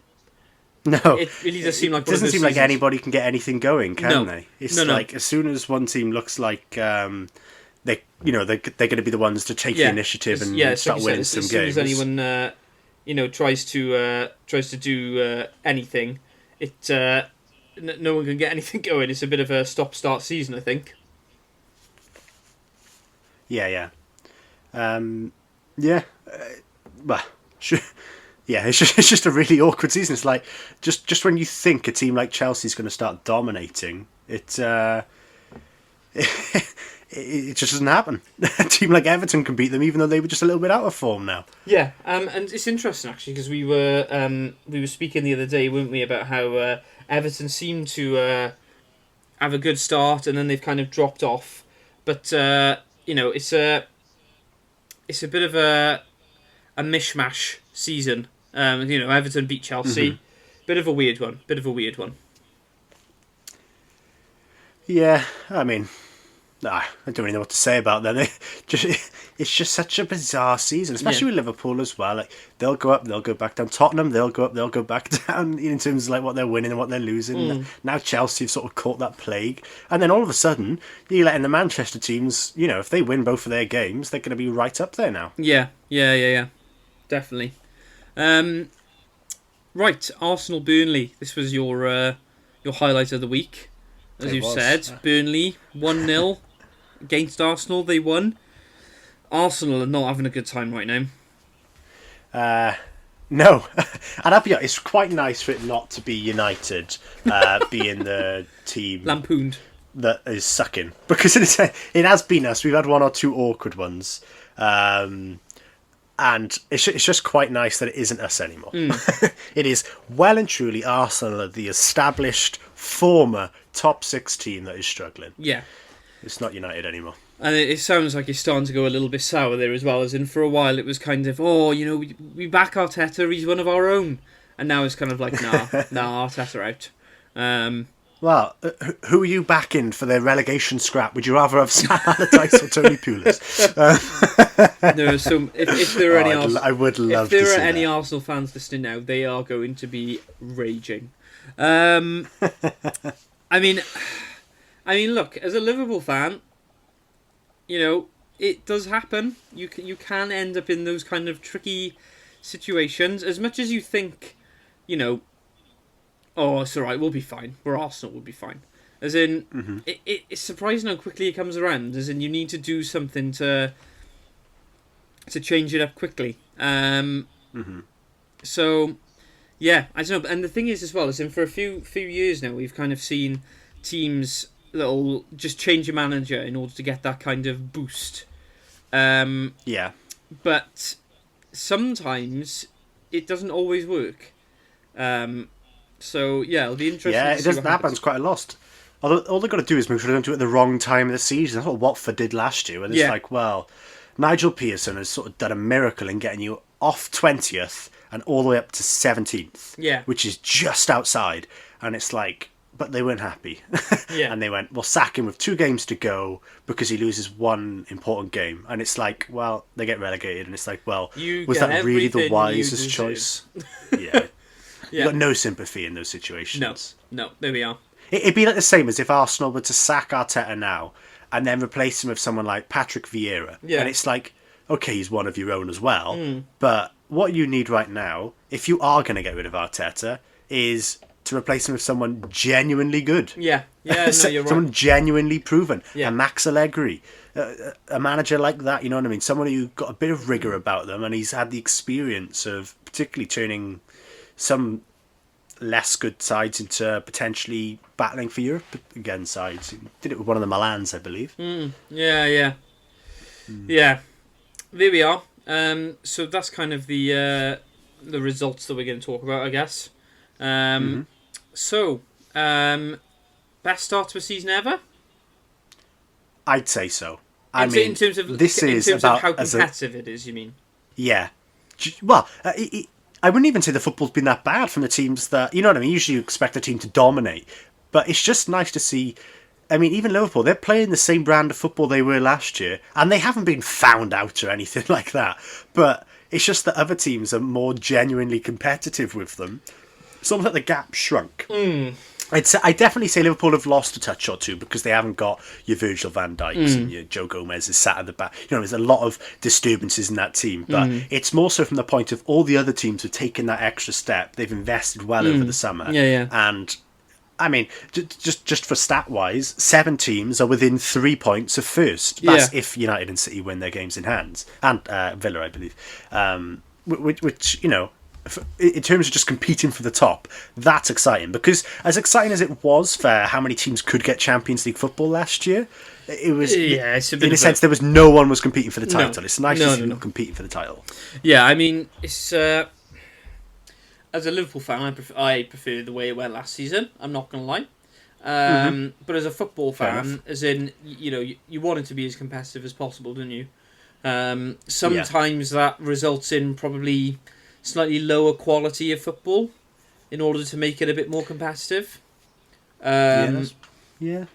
No, it really does seem like it doesn't seem like seasons. anybody can get anything going, can they? It's No. like as soon as one team looks like they're going to be the ones to take the initiative and start winning some games. As soon as anyone tries to do anything, no one can get anything going. It's a bit of a stop-start season, I think. Yeah. Well, sure. Yeah, it's just a really awkward season. It's like just when you think a team like Chelsea's going to start dominating, it just doesn't happen. A team like Everton can beat them, even though they were just a little bit out of form now. Yeah, and it's interesting actually because we were speaking the other day, weren't we, about how Everton seemed to have a good start and then they've kind of dropped off. But it's a bit of a mishmash season. Everton beat Chelsea. Bit of a weird one. Yeah, I mean, I don't really know what to say about them. It's just such a bizarre season, especially with Liverpool as well. Like they'll go up, they'll go back down. Tottenham, they'll go up, they'll go back down. In terms of like what they're winning and what they're losing. Now Chelsea have sort of caught that plague, and then all of a sudden you're letting the Manchester teams. If they win both of their games, they're going to be right up there now. Yeah, definitely. Right, Arsenal Burnley. This was your highlight of the week, as you said. Burnley 1-0 against Arsenal. They won. Arsenal are not having a good time right now. No, and I'll be honest, it's quite nice for it not to be United being the team lampooned that is sucking, because it has been us. We've had one or two awkward ones. And it's just quite nice that it isn't us anymore. It is well and truly Arsenal, the established former top 6 team that is struggling. Yeah. It's not United anymore. And it sounds like it's starting to go a little bit sour there as well, as in for a while it was kind of, we back Arteta, he's one of our own. And now it's kind of like, nah, Arteta out. Well, who are you backing for their relegation scrap? Would you rather have Sam Allardyce or Tony Pulis? No, so if there are I would love to see if there are that. any Arsenal fans listening now, they are going to be raging. I mean, look, as a Liverpool fan, it does happen. You can end up in those kind of tricky situations. As much as you think, oh, it's all right, we'll be fine. We're Arsenal, we'll be fine. As in, it's surprising how quickly it comes around. As in, you need to do something to change it up quickly. So, yeah, I don't know. And the thing is, as well, is in for a few years now, we've kind of seen teams that'll just change your manager in order to get that kind of boost. Yeah. But sometimes it doesn't always work. So yeah, it'll be interesting. Yeah, to it see doesn't what happen. happens. It's quite a lost. Although all they've got to do is make sure they don't do it at the wrong time of the season. That's what Watford did last year. And it's like, well, Nigel Pearson has sort of done a miracle in getting you off 20th and all the way up to 17th. Yeah. Which is just outside. And it's like, but they weren't happy. Yeah. And they went, we'll sack him with 2 games to go because he loses one important game. And it's like, well, they get relegated. And it's like, well, was that really the wisest choice? Yeah. You've got no sympathy in those situations. No, there we are. It'd be like the same as if Arsenal were to sack Arteta now and then replace him with someone like Patrick Vieira. Yeah. And it's like, okay, he's one of your own as well. But what you need right now, if you are going to get rid of Arteta, is to replace him with someone genuinely good. Yeah, no, you're right. Someone genuinely proven. Yeah. A Max Allegri. A manager like that, you know what I mean? Someone who got a bit of rigour about them and he's had the experience of particularly turning some less good sides into potentially battling for Europe again sides. He did it with one of the Milans, I believe. Yeah. There we are. So that's kind of the results that we're going to talk about, I guess. So, best start to a season ever? I'd say so. In terms of how competitive it is, you mean? Yeah. Well, I wouldn't even say the football's been that bad from the teams that, you know what I mean? Usually you expect a team to dominate. But it's just nice to see. I mean, even Liverpool, they're playing the same brand of football they were last year. And they haven't been found out or anything like that. But it's just that other teams are more genuinely competitive with them. It's almost like the gap shrunk. I definitely say Liverpool have lost a touch or two because they haven't got your Virgil van Dijks and your Joe Gomez is sat at the back. You know, there's a lot of disturbances in that team, but it's more so from the point of all the other teams have taken that extra step. They've invested well over the summer. Yeah. And I mean, just for stat wise, 7 teams are within 3 points of first. That's if United and City win their games in hands, and Villa, I believe. Which you know, in terms of just competing for the top, that's exciting. Because as exciting as it was for how many teams could get Champions League football last year, it was in a sense there was no one was competing for the title. It's nice to see them competing for the title. Yeah, I mean, it's as a Liverpool fan, I prefer the way it went last season. I'm not going to lie. But as a football fan, as in, you know, you want it to be as competitive as possible, don't you? Sometimes that results in probably slightly lower quality of football in order to make it a bit more competitive. Yeah.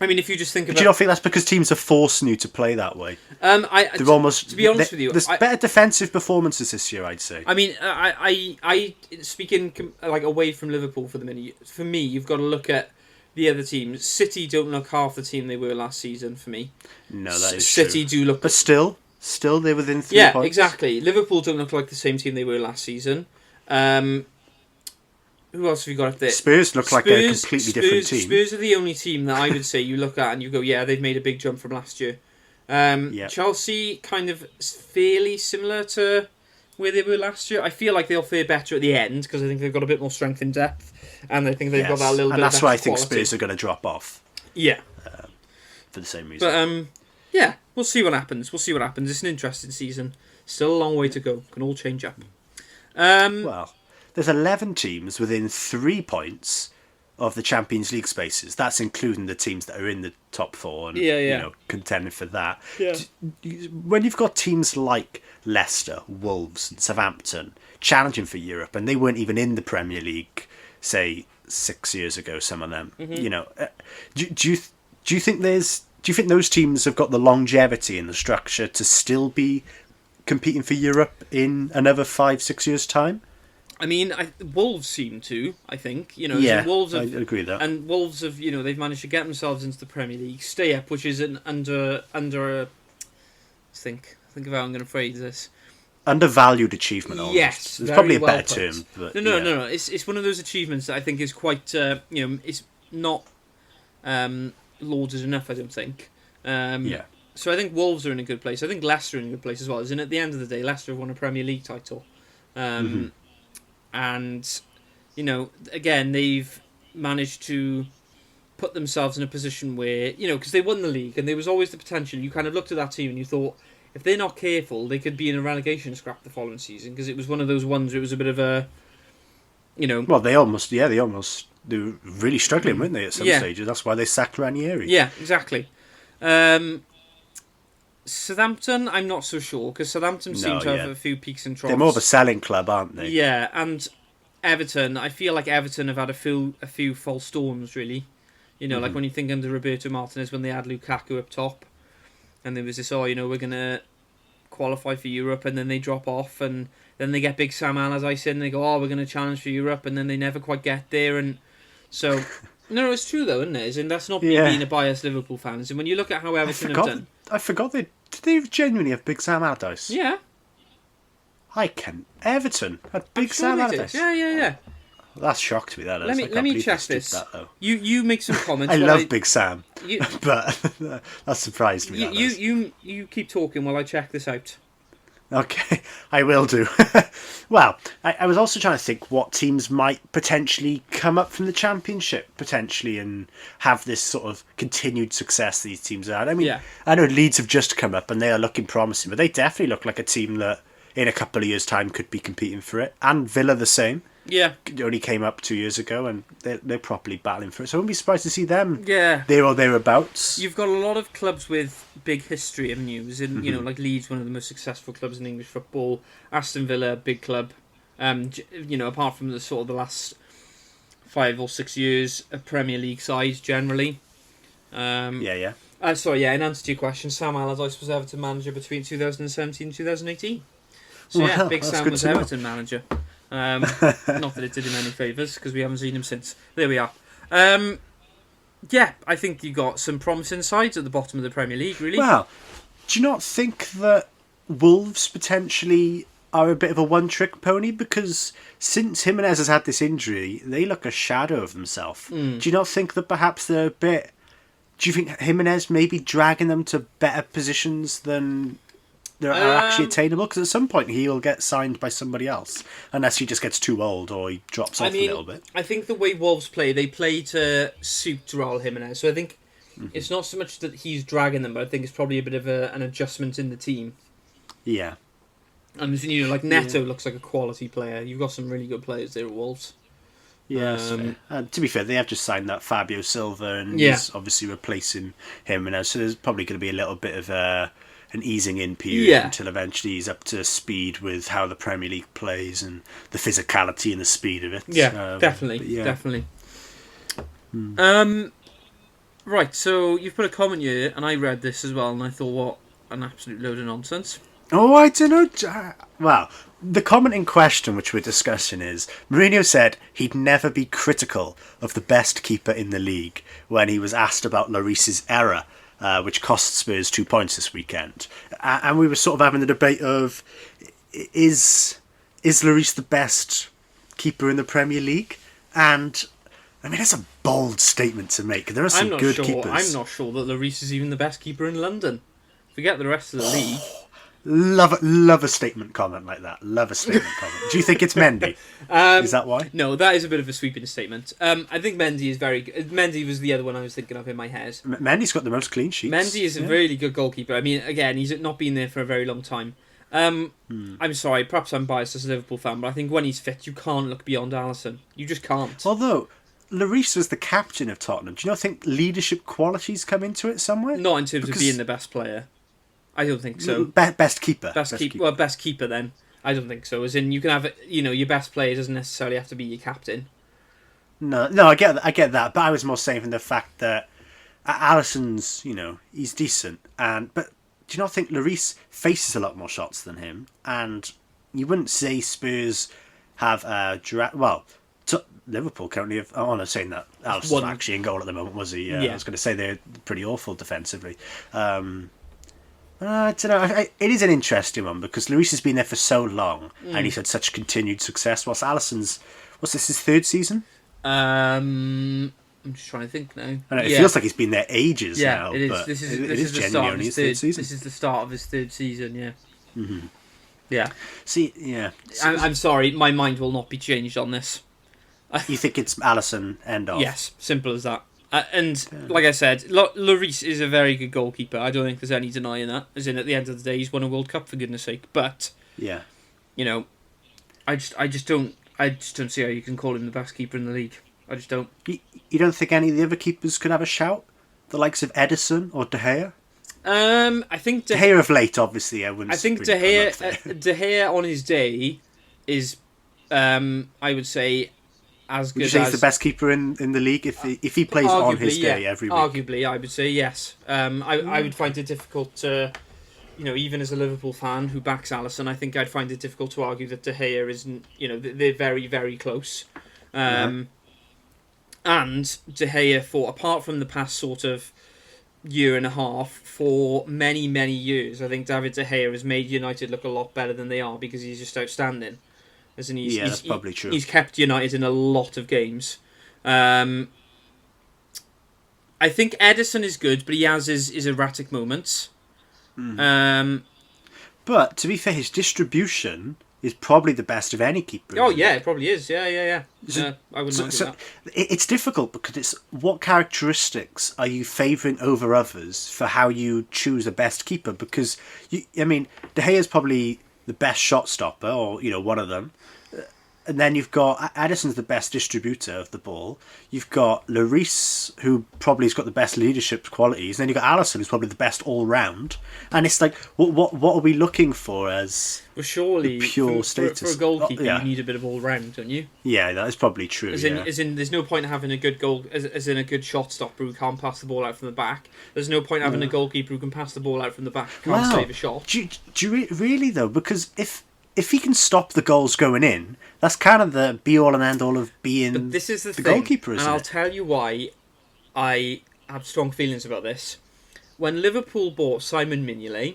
I mean, if you just think about... Do you not think that's because teams are forcing you to play that way? To be honest with you... There's better defensive performances this year, I'd say. I mean, I speaking like away from Liverpool for the minute, for me, you've got to look at the other teams. City don't look half the team they were last season for me. No, that is City true. do look... But still they're within 3 points. Yeah, exactly. Liverpool don't look like the same team they were last season. Who else have you got up there? Spurs look like a completely different team. Spurs are the only team that I would say you look at and you go, yeah, they've made a big jump from last year. Chelsea, kind of fairly similar to where they were last year. I feel like they'll fare better at the end because I think they've got a bit more strength in depth, and I think they've got that little bit. And that's of why I think quality. Spurs are going to drop off. Yeah, for the same reason. But yeah, we'll see what happens. It's an interesting season. Still a long way to go. Can all change up. Well, there's 11 teams within 3 points of the Champions League spaces. That's including the teams that are in the top 4 and you know, contending for that. Yeah. When you've got teams like Leicester, Wolves, and Southampton challenging for Europe, and they weren't even in the Premier League, say 6 years ago, some of them. You know, do you think those teams have got the longevity and the structure to still be competing for Europe in another 5-6 years' time? I mean, Wolves seem to. I think Wolves. I agree with that. And Wolves have, they've managed to get themselves into the Premier League, stay up, which is an under. Think of how I'm going to phrase this. Undervalued achievement. Almost. Yes, there's probably a better term. But no. It's one of those achievements that I think is quite. It's not lauded enough. I don't think. So I think Wolves are in a good place. I think Leicester are in a good place as well. As in, at the end of the day, Leicester have won a Premier League title. And, again, they've managed to put themselves in a position where, because they won the league and there was always the potential. You kind of looked at that team and you thought, if they're not careful, they could be in a relegation scrap the following season, because it was one of those ones where it was a bit of a, Well, they were really struggling, weren't they, at some stages? That's why they sacked Ranieri. Yeah, exactly. Southampton, I'm not so sure, because Southampton seem to have a few peaks and troughs. They're more of a selling club, aren't they? Yeah, and Everton, I feel like Everton have had a few false storms, really. Like when you think under Roberto Martinez, when they had Lukaku up top, and there was this, we're going to qualify for Europe, and then they drop off, and then they get Big Sam Allardyce in, and they go, we're going to challenge for Europe, and then they never quite get there, and so... No, it's true though, isn't it? And that's not me being a biased Liverpool fan. And when you look at how Everton have done... I forgot did they genuinely have Big Sam Allardyce? Yeah. Everton had Big Sam Allardyce. Yeah. That's shocked me. That is. Let me check this. That, you make some comments. I love Big Sam, but that surprised me. You keep talking while I check this out. Okay, I will do. Well, I was also trying to think what teams might potentially come up from the Championship, potentially, and have this sort of continued success these teams had. I mean, I know Leeds have just come up and they are looking promising, but they definitely look like a team that in a couple of years' time could be competing for it. And Villa the same. Yeah. They only came up 2 years ago and they're properly battling for it. So I wouldn't be surprised to see them there or thereabouts. You've got a lot of clubs with big history of news. And, like Leeds, one of the most successful clubs in English football. Aston Villa, big club. Apart from the sort of the last 5 or 6 years, a Premier League side generally. In answer to your question, Sam Allardyce was Everton manager between 2017 and 2018. So Big Sam was Everton manager. Not that it did him any favours, because we haven't seen him since. There we are. I think you got some promising sides at the bottom of the Premier League, really. Well, do you not think that Wolves potentially are a bit of a one-trick pony? Because since Jimenez has had this injury, they look a shadow of themselves. Do you not think that perhaps they're a bit... Do you think Jimenez may be dragging them to better positions than... That are actually attainable? Because at some point he'll get signed by somebody else, unless he just gets too old or he drops off a little bit. I think the way Wolves play, they play to suit Raul Jimenez. So I think it's not so much that he's dragging them, but I think it's probably a bit of an adjustment in the team. Yeah. And like Neto looks like a quality player. You've got some really good players there at Wolves. Yes. To be fair, they have just signed that Fabio Silva, and he's obviously replacing Jimenez. So there's probably going to be a little bit of an easing in period until eventually he's up to speed with how the Premier League plays and the physicality and the speed of it. Yeah, definitely. Right, so you've put a comment here, and I read this as well, and I thought, what an absolute load of nonsense. Oh, I don't know. Well, the comment in question, which we're discussing, is Mourinho said he'd never be critical of the best keeper in the league when he was asked about Lloris's error, which cost Spurs 2 points this weekend. And we were sort of having the debate of, is Lloris the best keeper in the Premier League? And, I mean, that's a bold statement to make. There are some good keepers. I'm not sure that Lloris is even the best keeper in London. Forget the rest of the league. Love a statement comment like that. Love a statement comment. Do you think it's Mendy? Is that why? No, that is a bit of a sweeping statement. I think Mendy is very good. Mendy was the other one I was thinking of in my head. Mendy's got the most clean sheets. Mendy is a really good goalkeeper. I mean, again, he's not been there for a very long time. I'm sorry, perhaps I'm biased as a Liverpool fan, but I think when he's fit, you can't look beyond Alisson. You just can't. Although, Lloris was the captain of Tottenham. Do you not think leadership qualities come into it somewhere? Not in terms of being the best player. I don't think so. Best keeper. Best keeper. Well, best keeper then. I don't think so. As in, you can have, your best player doesn't necessarily have to be your captain. No, I get that. But I was more saying from the fact that Alisson's, he's decent. But do you not think Lloris faces a lot more shots than him? And you wouldn't say Spurs have Liverpool currently have... Oh, no, saying that. Alisson's actually in goal at the moment, was he? Yeah. I was going to say they're pretty awful defensively. I don't know. It is an interesting one because Lloris has been there for so long and he's had such continued success. Whilst Alisson's, what's this, his third season? I'm just trying to think now. I know, it feels like he's been there ages now. It is. But this is the start of his third season. This is the start of his third season. Yeah. Mm-hmm. Yeah. See, yeah. I'm sorry, my mind will not be changed on this. You think it's Alisson end off? Yes, simple as that. And like I said, Lloris is a very good goalkeeper. I don't think there's any denying that. As in, at the end of the day, he's won a World Cup for goodness sake. But Yeah. you know, I just don't see how you can call him the best keeper in the league. I just don't. You don't think any of the other keepers could have a shout? The likes of Edison or De Gea? I think De Gea of late, obviously. I think really De Gea on his day is, I would say, as good Would you say as he's the best keeper in the league if he plays on his day every week? Arguably, I would say yes. I would find it difficult to, even as a Liverpool fan who backs Alisson, I think I'd find it difficult to argue that De Gea isn't. They're very, very close. And De Gea, apart from the past sort of year and a half, for many, many years, I think David De Gea has made United look a lot better than they are because he's just outstanding. That's probably true. He's kept United in a lot of games. I think Edison is good, but he has his erratic moments. But to be fair, his distribution is probably the best of any keeper. Oh yeah, it probably is. Yeah. I wouldn't argue that. It's difficult because it's what characteristics are you favouring over others for how you choose a best keeper? Because De Gea is probably the best shot stopper, or one of them. And then you've got Addison's the best distributor of the ball. You've got Lloris, who probably has got the best leadership qualities. And then you've got Alisson, who's probably the best all round. And it's like, what are we looking for as surely pure status? For a goalkeeper, you need a bit of all round, don't you? Yeah, that is probably true. As in, there's no point having a good goal, as in a good shot stopper who can't pass the ball out from the back. There's no point having a goalkeeper who can pass the ball out from the back, can't save a shot. Do you really though? Because if he can stop the goals going in, that's kind of the be-all and end-all of being but this is the goalkeeper, isn't it? And I'll tell you why I have strong feelings about this. When Liverpool bought Simon Mignolet,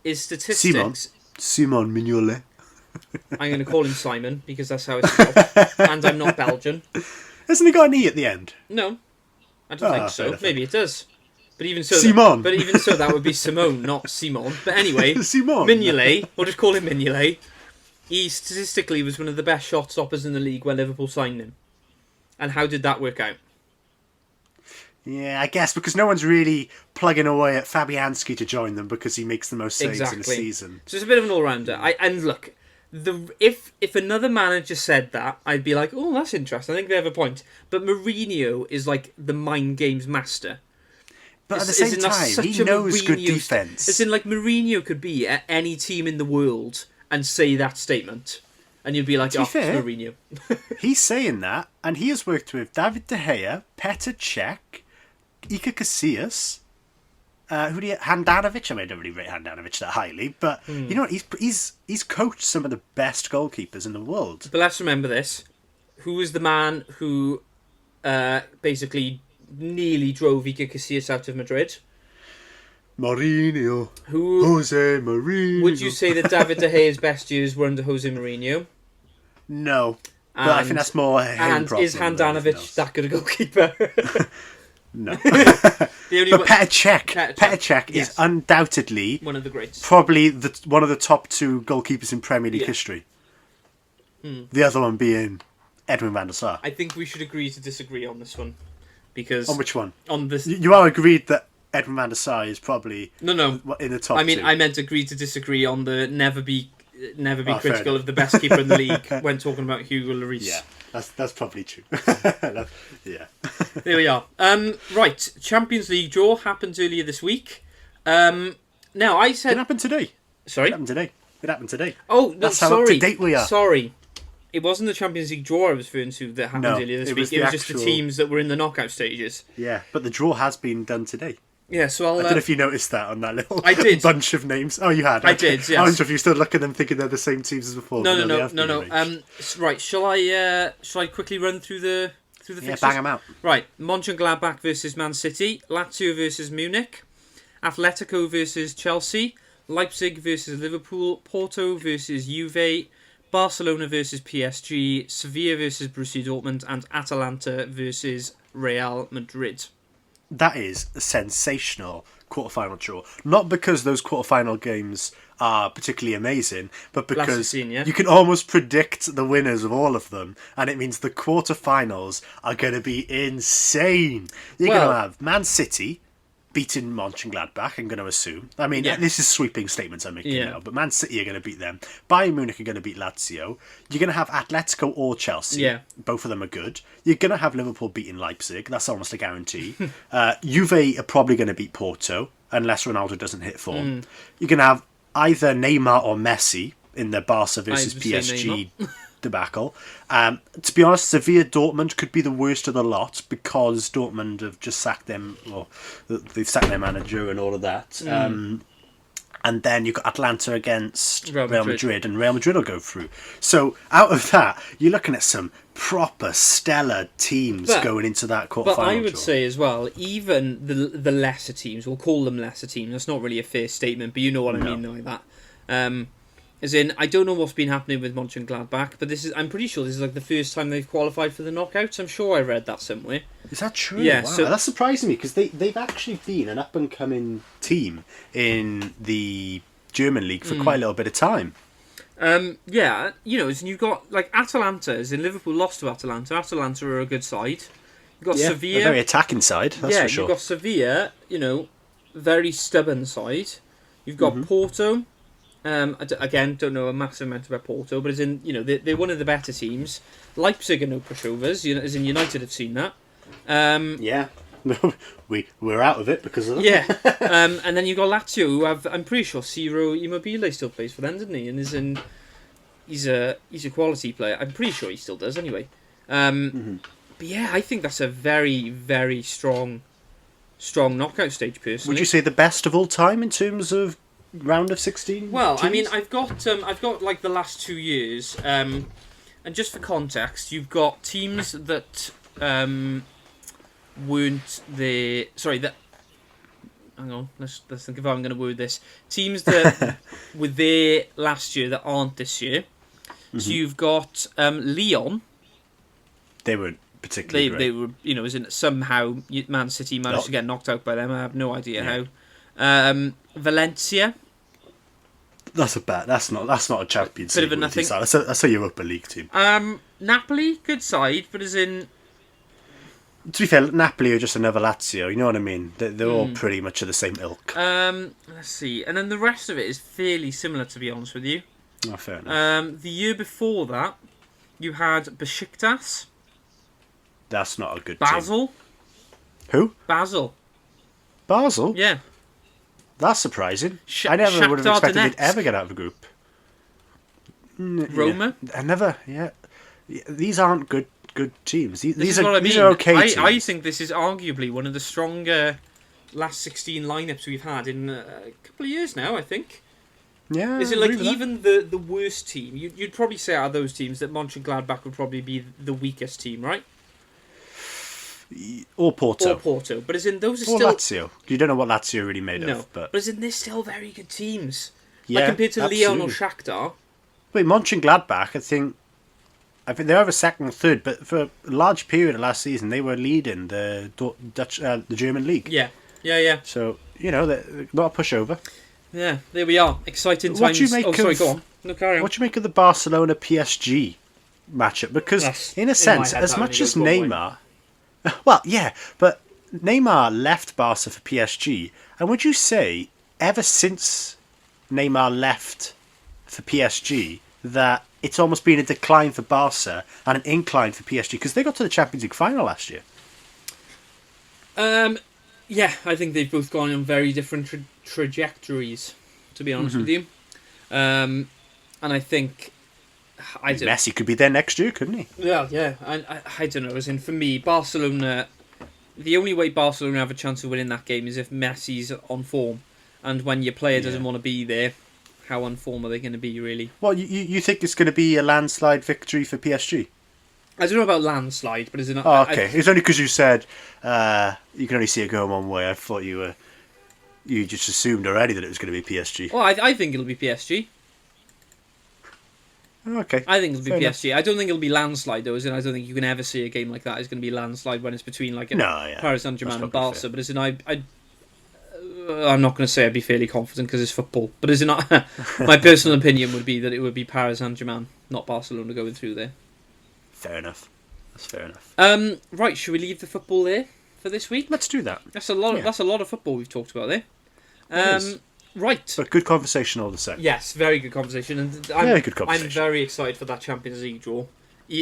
his statistics... Simon Mignolet. I'm going to call him Simon, because that's how it's spelled. And I'm not Belgian. Hasn't he got an E at the end? No, I don't think so. Maybe it does. But even so, Simon. But even so, that would be Simone, not Simon. But anyway, Simon. Mignolet, we'll just call him Mignolet. He statistically was one of the best shot stoppers in the league when Liverpool signed him. And how did that work out? Yeah, I guess because no one's really plugging away at Fabianski to join them because he makes the most saves in a season. So it's a bit of an all-rounder. And look, if another manager said that, I'd be like, oh, that's interesting. I think they have a point. But Mourinho is like the mind games master. But at the same time, he knows good defence. It's in like Mourinho could be at any team in the world and say that statement. And you'd be like, it's Mourinho. He's saying that, and he has worked with David De Gea, Petr Cech, Iker Casillas, Handanovic. I don't really rate Handanovic that highly, but you know what? He's coached some of the best goalkeepers in the world. But let's remember this. Who was the man who basically nearly drove Iker Casillas out of Madrid? Mourinho. Jose Mourinho. Would you say that David De Gea's best years were under Jose Mourinho? No. But I think that's more him and problem is Handanovic that good a goalkeeper? No. But Petr Cech is undoubtedly one of the greats. Probably one of the top two goalkeepers in Premier League history. The other one being Edwin van der Sar. I think we should agree to disagree on this one. Because on which one? On this, you are agreed that Edwin van der Sar is probably no in the top. I mean, two. I meant agree to disagree on the never be critical of the best keeper in the league when talking about Hugo Lloris. Yeah, that's probably true. Yeah. There we are. Right, Champions League draw happened earlier this week. Now I said it happened today. Sorry, it happened today. Oh no, that's how up to date we are. Sorry. It wasn't the Champions League draw I was referring to that happened earlier this week. It was just the teams that were in the knockout stages. Yeah, but the draw has been done today. Yeah, so I don't know if you noticed that on that little I did. bunch of names. Oh, you had? I did, yes. I wonder if you still look at them thinking they're the same teams as before. No. Right, shall I quickly run through the fixtures? Yeah, bang them out. Right, Mönchengladbach versus Man City, Lazio versus Munich, Atletico versus Chelsea, Leipzig versus Liverpool, Porto versus Juve, Barcelona versus PSG, Sevilla versus Borussia Dortmund, and Atalanta versus Real Madrid. That is a sensational quarterfinal draw. Not because those quarterfinal games are particularly amazing, but because 16, yeah. you can almost predict the winners of all of them, and it means the quarterfinals are going to be insane. You're going to have Man City beating Mönchengladbach, I'm going to assume. I mean, this is sweeping statements I'm making now, but Man City are going to beat them. Bayern Munich are going to beat Lazio. You're going to have Atletico or Chelsea. Yeah. Both of them are good. You're going to have Liverpool beating Leipzig. That's almost a guarantee. Juve are probably going to beat Porto, unless Ronaldo doesn't hit form. You're going to have either Neymar or Messi in the Barca versus PSG debacle. To be honest, Sevilla Dortmund could be the worst of the lot because Dortmund have just sacked them, or they've sacked their manager and all of that. And then you've got Atlanta against Real Madrid, and Real Madrid will go through. So out of that, you're looking at some proper stellar teams going into that quarterfinal. But I would say as well, even the lesser teams, we'll call them lesser teams. That's not really a fair statement, but you know what I mean by that. As in, I don't know what's been happening with Mönchengladbach, but I'm pretty sure this is like the first time they've qualified for the knockouts. I'm sure I read that somewhere. Is that true? Yeah. Wow, so that's surprising me because they've actually been an up and coming team in the German league for quite a little bit of time. Yeah, and you've got like Atalanta, as in Liverpool lost to Atalanta. Atalanta are a good side. You've got Sevilla, a very attacking side. That's for sure. You've got Sevilla, very stubborn side. You've got Porto. Again, don't know a massive amount about Porto, but as in, they're one of the better teams. Leipzig are no pushovers, as in United have seen that. We're out of it because of that. Yeah. And then you've got Lazio, who have, I'm pretty sure Ciro Immobile still plays for them, doesn't he? And he's a quality player. I'm pretty sure he still does anyway. But yeah, I think that's a very, very strong knockout stage, personally. Would you say the best of all time in terms of round of 16? Well, teams? I mean, I've got like the last 2 years, and just for context, you've got teams that weren't the hang on, let's think of how I'm going to word this. Teams that were there last year that aren't this year. So you've got Lyon. They weren't particularly great. They were, as in somehow Man City managed to get knocked out by them. I have no idea how. Valencia. That's not a Champions League. Bit of a nothing. That's a Europa League team. Napoli, good side, but as in. To be fair, Napoli are just another Lazio. You know what I mean? They're all pretty much of the same ilk. Let's see, and then the rest of it is fairly similar, to be honest with you. Oh, fair enough. The year before that, you had Besiktas. That's not a good Basel. team. Who? Basel. Yeah. That's surprising. I never Shakhtar would have expected Donetsk. they'd ever get out of a group. Roma. I never. Yeah. These aren't good teams. These are okay teams. I think this is arguably one of the stronger last 16 lineups we've had in a couple of years now, I think. Yeah. Is it like even the worst team? You'd probably say out of those teams that Mönchengladbach would probably be the weakest team, right? Or Porto. But as in those are or still Lazio. You don't know what Lazio are really made of. But as in they're still very good teams. Yeah, like compared to absolutely. Lyon or Shakhtar. Wait, Mönchengladbach, I think they're over second and third, but for a large period of last season they were leading the German league. Yeah. So they're not a pushover. Yeah, there we are. Exciting times. What do you make go on. No, carry on. What do you make of the Barcelona PSG matchup? Because in a sense, as much as Neymar, well, yeah, but Neymar left Barca for PSG, and would you say ever since Neymar left for PSG that it's almost been a decline for Barca and an incline for PSG because they got to the Champions League final last year? Yeah, I think they've both gone on very different trajectories, to be honest with you. And I think Messi could be there next year, couldn't he? Yeah. I don't know. As in, for me, Barcelona, the only way Barcelona have a chance of winning that game is if Messi's on form. And when your player doesn't want to be there, how on form are they going to be, really? Well, you think it's going to be a landslide victory for PSG? I don't know about landslide, but it's okay. It's only because you said you can only see it going one way. I thought you just assumed already that it was going to be PSG. Well, I think it'll be PSG. Okay. I think it'll be Fair PSG. Enough. I don't think it'll be landslide, though, as in I don't think you can ever see a game like that is going to be landslide when it's between Paris Saint-Germain and Barca. Fair. But as in I'm not going to say I'd be fairly confident because it's football, but is it not? My personal opinion would be that it would be Paris Saint-Germain, not Barcelona, going through there. Fair enough. That's fair enough. Right, should we leave the football there for this week? Let's do that. That's a lot. That's a lot of football we've talked about there. Right. But good conversation all the same. Yes, very good conversation, and very good conversation. I'm very excited for that Champions League draw.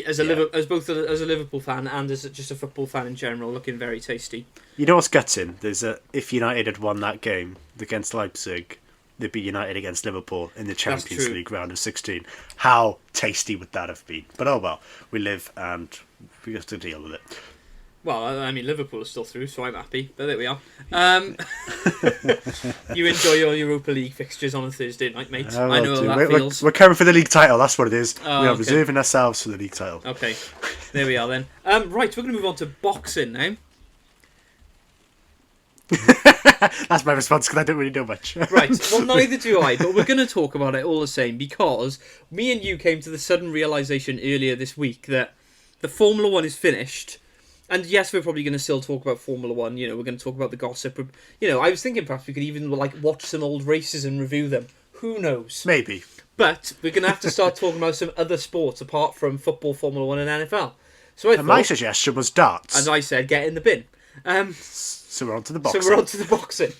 As both as a Liverpool fan and as just a football fan in general, looking very tasty. You know what's gutting? If United had won that game against Leipzig, they'd be United against Liverpool in the Champions League round of 16. How tasty would that have been? But oh well, we live and we have to deal with it. Well, I mean, Liverpool is still through, so I'm happy. But there we are. You enjoy your Europa League fixtures on a Thursday night, mate. Oh, I know how that feels. We're coming for the league title, that's what it is. Oh, we are reserving ourselves for the league title. Okay, there we are then. Right, we're going to move on to boxing now. That's my response because I don't really know much. Right, well, neither do I, but we're going to talk about it all the same because me and you came to the sudden realisation earlier this week that the Formula 1 is finished. And yes, we're probably going to still talk about Formula 1, we're going to talk about the gossip. I was thinking perhaps we could even watch some old races and review them. Who knows? Maybe. But we're going to have to start talking about some other sports apart from football, Formula 1 and NFL. So my suggestion was darts. And I said, get in the bin. So we're on to the boxing.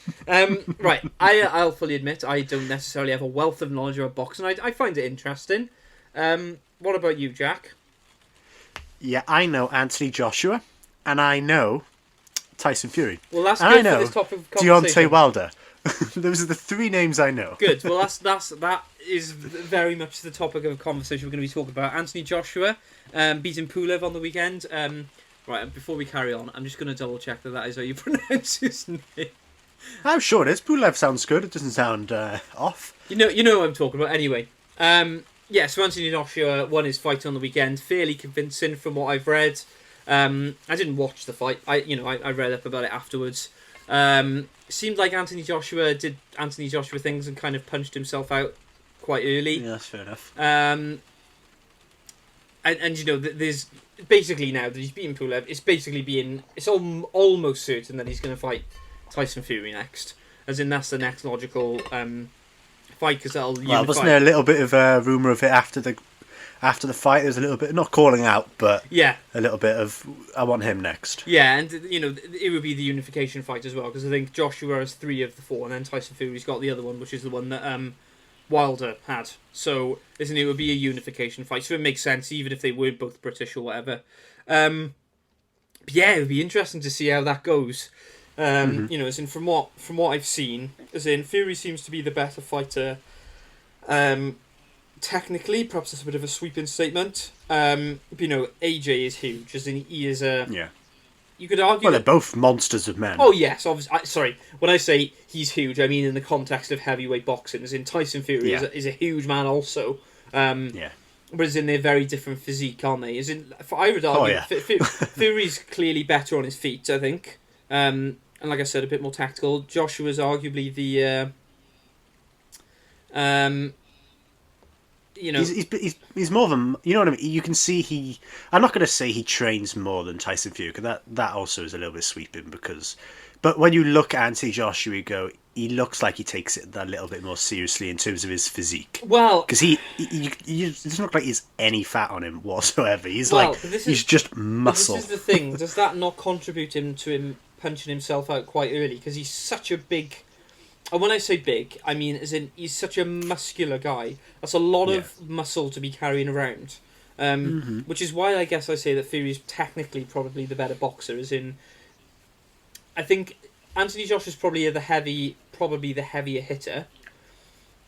Right, I'll fully admit, I don't necessarily have a wealth of knowledge about boxing. I find it interesting. What about you, Jack? Yeah, I know Anthony Joshua. And I know Tyson Fury. Well, that's and good I know for this topic of conversation. Deontay Wilder. Those are the three names I know. Good. Well, that is very much the topic of conversation we're going to be talking about. Anthony Joshua beating Pulev on the weekend. Right, before we carry on, I'm just going to double check that is how you pronounce his name. I'm sure it is. Pulev sounds good. It doesn't sound off. You know what I'm talking about. Anyway, so Anthony Joshua won his fight on the weekend, fairly convincing from what I've read. I didn't watch the fight. I read up about it afterwards. Seemed like Anthony Joshua did Anthony Joshua things and kind of punched himself out quite early. Yeah, that's fair enough. And there's basically now that he's beaten Pulev, it's almost certain that he's going to fight Tyson Fury next. As in, that's the next logical fight because that'll. Well, wasn't there a little bit of a rumour of it after the fight? There's a little bit, not calling out, but a little bit of, I want him next. Yeah, and it would be the unification fight as well, because I think Joshua has 3 of the 4, and then Tyson Fury's got the other one, which is the one that Wilder had. So, it would be a unification fight, so it makes sense, even if they were both British or whatever. But yeah, it would be interesting to see how that goes. As in from what I've seen, as in Fury seems to be the better fighter. Technically, perhaps it's a bit of a sweeping statement. AJ is huge, as in he is a. Yeah. You could argue. Well, they're both monsters of men. Oh yes, obviously. Sorry, when I say he's huge, I mean in the context of heavyweight boxing. As in Tyson Fury is a huge man also. But as in they're very different physique, aren't they? As in, I would argue Fury's clearly better on his feet. I think, and like I said, a bit more tactical. Joshua's arguably the. He's more than, you know what I mean. You can see I'm not going to say he trains more than Tyson Fury, because that also is a little bit sweeping. But when you look at Anthony Joshua, you go, he looks like he takes it that little bit more seriously in terms of his physique. Well, because he doesn't look like he's any fat on him whatsoever. He's just muscle. This is the thing. Does that not contribute to him punching himself out quite early? Because he's such a big. And when I say big, I mean as in he's such a muscular guy. That's a lot of muscle to be carrying around. Which is why I guess I say that Fury's technically probably the better boxer. As in, I think Anthony Joshua's probably the heavier hitter,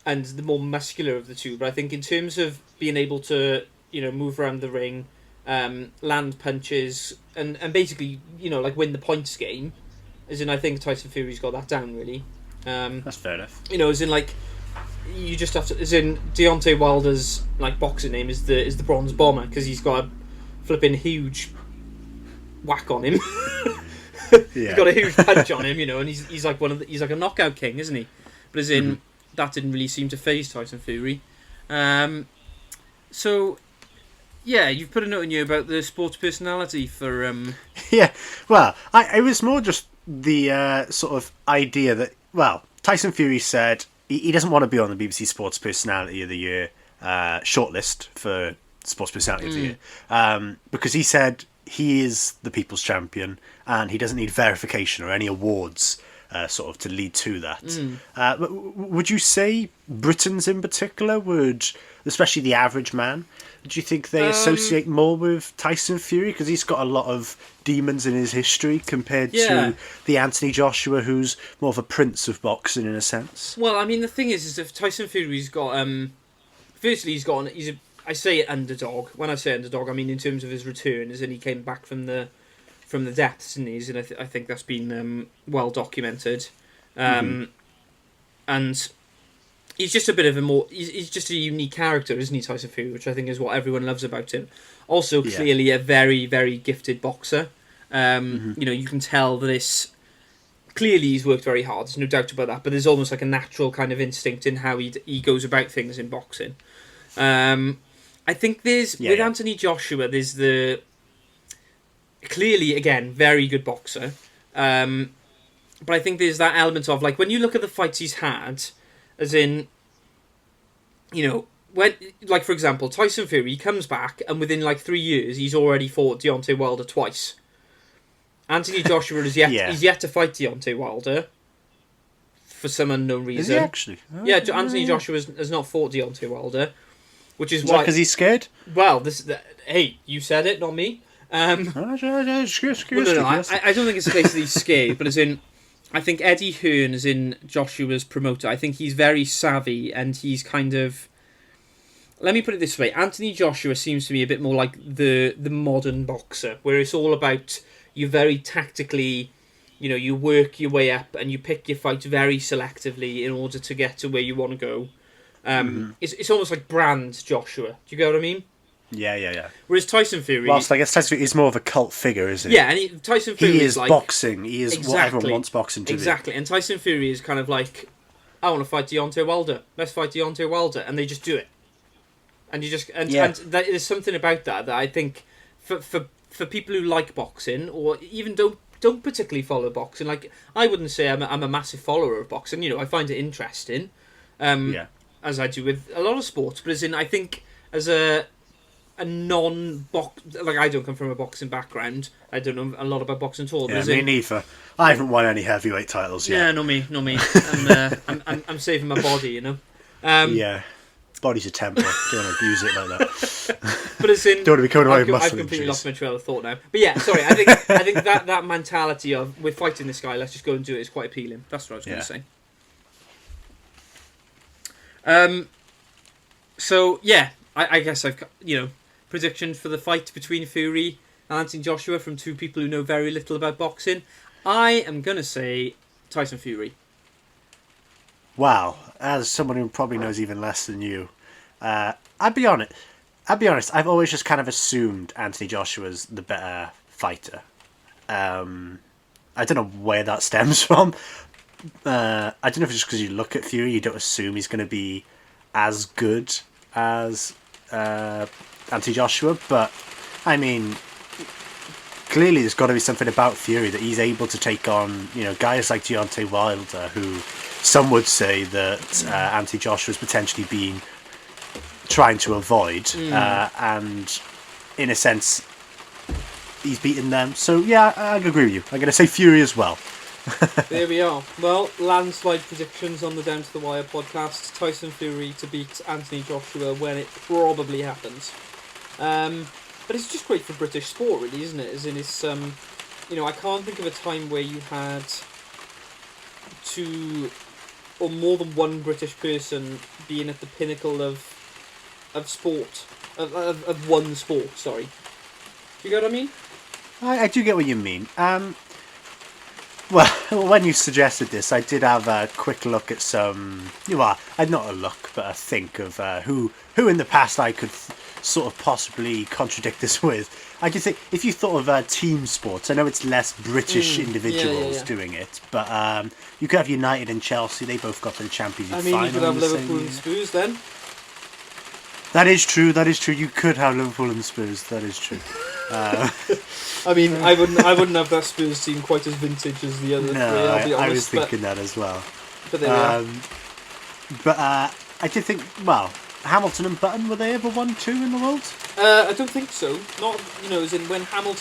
and the more muscular of the two. But I think in terms of being able to move around the ring, land punches, and basically win the points game, as in I think Tyson Fury's got that down really. That's fair enough. As in you just have to. As in Deontay Wilder's boxing name is the Bronze Bomber because he's got a flipping huge whack on him. He's got a huge punch on him, and he's like he's like a knockout king, isn't he? But as in that didn't really seem to faze Tyson Fury. So yeah, you've put a note in you about the sports personality for. Yeah, well, I was more just the sort of idea that. well, Tyson Fury said he doesn't want to be on the BBC Sports Personality of the Year shortlist for Sports Personality of the Year because he said he is the people's champion and he doesn't need verification or any awards sort of to lead to that. But would you say Britons in particular would, especially the average man, do you think they associate more with Tyson Fury because he's got a lot of demons in his history compared to the Anthony Joshua who's more of a prince of boxing in a sense? Well, I mean, the thing is if Tyson Fury's got firstly I say underdog. When I say underdog, I mean in terms of his return, as in he came back from the depths, didn't he? And I think that's been well documented. And he's just a bit of he's just a unique character, isn't he, Tyson Fury? Which I think is what everyone loves about him. Also, clearly a very, very gifted boxer. You can tell that clearly he's worked very hard. There's no doubt about that. But there's almost like a natural kind of instinct in how he goes about things in boxing. I think with Anthony Joshua, there's clearly, again, very good boxer. But I think there's that element of, like, when you look at the fights he's had, as in, when, like, for example, Tyson Fury, he comes back, and within, like, 3 years, he's already fought Deontay Wilder twice. Anthony Joshua he's yet to fight Deontay Wilder, for some unknown reason. Is he actually? Yeah, Anthony Joshua has not fought Deontay Wilder, which is why... because he's scared? Well, hey, you said it, not me. I don't think it's a case that he's scared, but as in, I think Eddie Hearn, as in Joshua's promoter, I think he's very savvy and he's kind of... Let me put it this way. Anthony Joshua seems to me a bit more like the modern boxer, where it's all about you very tactically, you work your way up and you pick your fights very selectively in order to get to where you want to go. It's almost like brand Joshua. Do you get what I mean? Yeah. Whereas Tyson Fury... Whilst I guess Tyson Fury is more of a cult figure, isn't he? Yeah, and Tyson Fury he is like... boxing. He is what everyone wants boxing to be. Exactly, and Tyson Fury is kind of like, I want to fight Deontay Wilder. Let's fight Deontay Wilder. And they just do it. And you just... And there's something about that I think for people who like boxing, or even don't particularly follow boxing, like, I wouldn't say I'm a massive follower of boxing. I find it interesting. As I do with a lot of sports. But as in, I think as a non-box... Like, I don't come from a boxing background. I don't know a lot about boxing at all. Yeah, me neither. I haven't won any heavyweight titles yet. Yeah, not me. I'm saving my body, Yeah. Body's a temple. Don't want to abuse it like that. But as in... Don't want to be coming away with muscle I've completely injuries. lost my trail of thought now. But yeah, sorry, I think that mentality of, we're fighting this guy, let's just go and do it, is quite appealing. That's what I was going to say. So, yeah, I guess I've, prediction for the fight between Fury and Anthony Joshua from two people who know very little about boxing. I am going to say Tyson Fury. Wow, as someone who probably knows even less than you, I'd be honest, I've always just kind of assumed Anthony Joshua's the better fighter. I don't know where that stems from. I don't know if it's just because you look at Fury, you don't assume he's going to be as good as Anthony Joshua, but I mean, clearly there's got to be something about Fury that he's able to take on, guys like Deontay Wilder, who some would say that Anthony Joshua's potentially been trying to avoid, and in a sense, he's beaten them. So yeah, I agree with you. I'm going to say Fury as well. There we are. Well, landslide predictions on the Down to the Wire podcast. Tyson Fury to beat Anthony Joshua when it probably happens. But it's just great for British sport, really, isn't it? As in, it's I can't think of a time where you had two or more than one British person being at the pinnacle of sport, of one sport. Sorry, do you get what I mean? I do get what you mean. Well, when you suggested this, I did have a quick look at some... not a look, but a think of who in the past I could sort of possibly contradict this with. I could think, if you thought of team sports, I know it's less British individuals doing it, but you could have United and Chelsea, they both got to the Champions League final. You could have Liverpool and Spurs then. That is true. You could have Liverpool and Spurs, that is true. I mean, I wouldn't have that Spurs team quite as vintage as the other three, I'll be honest. I was thinking that as well. But there we are. But I did think, well, Hamilton and Button, were they ever 1-2 in the world? I don't think so. Not, as in when when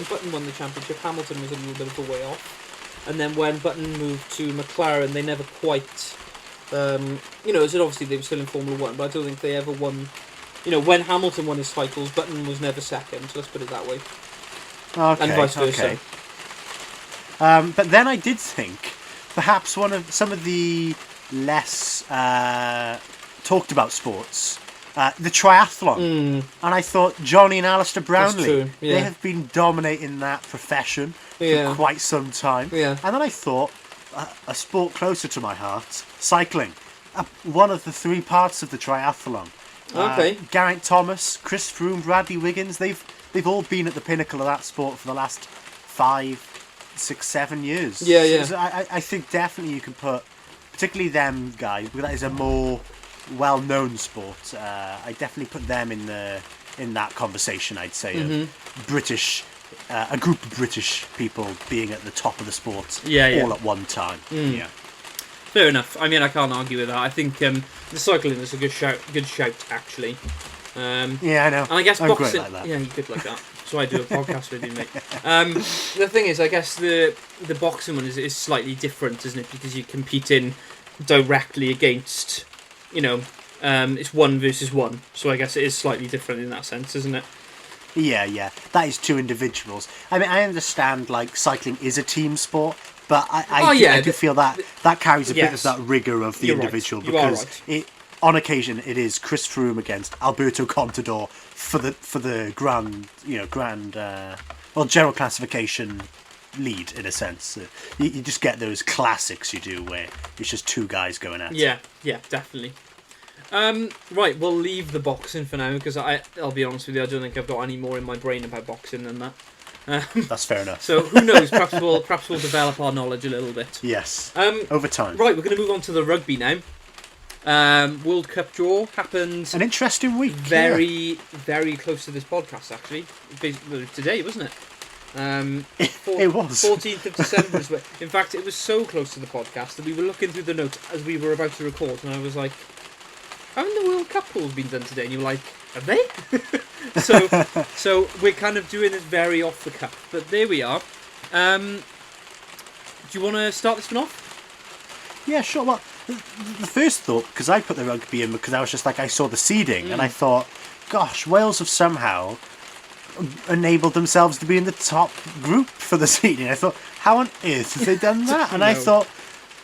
Button won the championship, Hamilton was a little bit of a way off. And then when Button moved to McLaren, they never quite, as in obviously they were still in Formula 1, but I don't think they ever won, when Hamilton won his titles, Button was never second, so let's put it that way. Okay, and vice versa. Okay. But then I did think perhaps some of the less talked about sports, the triathlon, and I thought Johnny and Alistair Brownlee, they have been dominating that profession for quite some time. Yeah. And then I thought a sport closer to my heart, cycling, one of the three parts of the triathlon. Okay. Geraint Thomas, Chris Froome, Bradley Wiggins, they've all been at the pinnacle of that sport for the last 5, 6, 7 years. Yeah. So I think definitely you can put, particularly them guys, because that is a more well-known sport. I definitely put them in that conversation. I'd say of British, a group of British people being at the top of the sport all at one time. Yeah. Fair enough. I mean, I can't argue with that. I think the cycling is a good shout actually. Yeah, I know. And I guess I'm boxing. great like that. Yeah, you're good like that. So I do a podcast with you, mate. The thing is, I guess the boxing one is slightly different, isn't it? Because you're competing directly against, it's 1 versus 1. So I guess it is slightly different in that sense, isn't it? Yeah. That is two individuals. I mean, I understand, like, cycling is a team sport, but I do feel that carries a bit of that rigour of the individual, right. because on occasion it is Chris Froome against Alberto Contador for the general classification lead, in a sense. You just get those classics you do where it's just two guys going at it. Yeah, definitely. Right, we'll leave the boxing for now, because I'll be honest with you, I don't think I've got any more in my brain about boxing than that. That's fair enough. So who knows? Perhaps we'll develop our knowledge a little bit. Yes. Over time. Right, we're going to move on to the rugby now. World Cup draw happened. An interesting week. Very close to this podcast, actually. Today, wasn't it? It was 14th of December. In fact, it was so close to the podcast that we were looking through the notes as we were about to record, and I was like, haven't the World Cup polls been done today? And you were like, have they? so we're kind of doing this very off the cuff, but there we are. Do you want to start this one off? Yeah, sure. Well, the first thought, because I put the rugby in because I was just like, I saw the seeding and I thought, gosh, Wales have somehow enabled themselves to be in the top group for the seeding. I thought, how on earth have they done that? And I thought,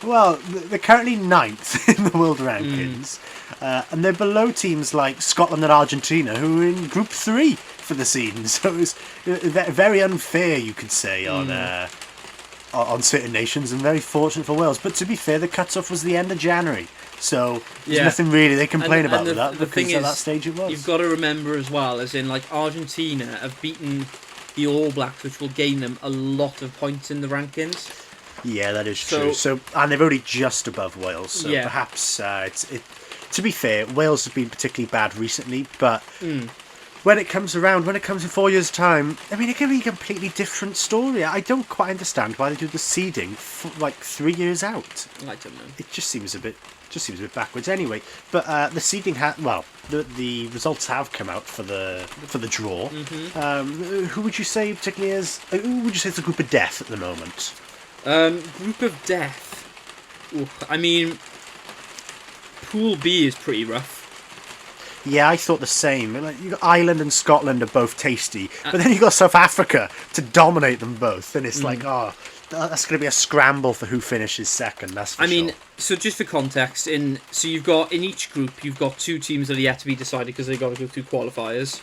well, they're currently 9th in the world rankings, and they're below teams like Scotland and Argentina, who are in Group 3 for the seeding. So it was very unfair, you could say, on certain nations, and very fortunate for Wales. But to be fair, the cut-off was the end of January, so there's nothing really they complain about with that, because at that stage it was. You've got to remember as well, as in, like, Argentina have beaten the All Blacks, which will gain them a lot of points in the rankings. Yeah, that is true. So, and they're only just above Wales, so perhaps to be fair, Wales have been particularly bad recently, but when it comes in 4 years' time, I mean, it can be a completely different story. I don't quite understand why they do the seeding like 3 years out. I don't know. It just seems a bit backwards. Anyway, but the seeding the results have come out for the draw. Mm-hmm. Who would you say particularly is the group of death at the moment? Group of death. Ooh, I mean, Pool B is pretty rough. Yeah, I thought the same. Like, you got Ireland and Scotland are both tasty, but then you got South Africa to dominate them both, and it's like, that's going to be a scramble for who finishes second. That's for sure. So just for context, you've got in each group you've got 2 teams that are yet to be decided because they've got to go through qualifiers.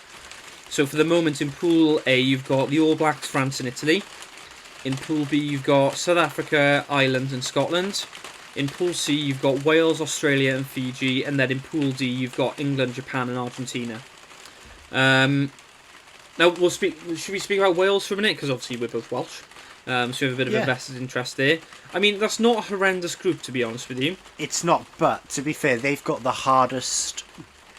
So for the moment in Pool A, you've got the All Blacks, France, and Italy. In Pool B, you've got South Africa, Ireland, and Scotland. In Pool C, you've got Wales, Australia, and Fiji. And then in Pool D, you've got England, Japan, and Argentina. Now, should we speak about Wales for a minute? Because obviously we're both Welsh. So we have a bit of a vested interest there. I mean, that's not a horrendous group, to be honest with you. It's not, but to be fair, they've got the hardest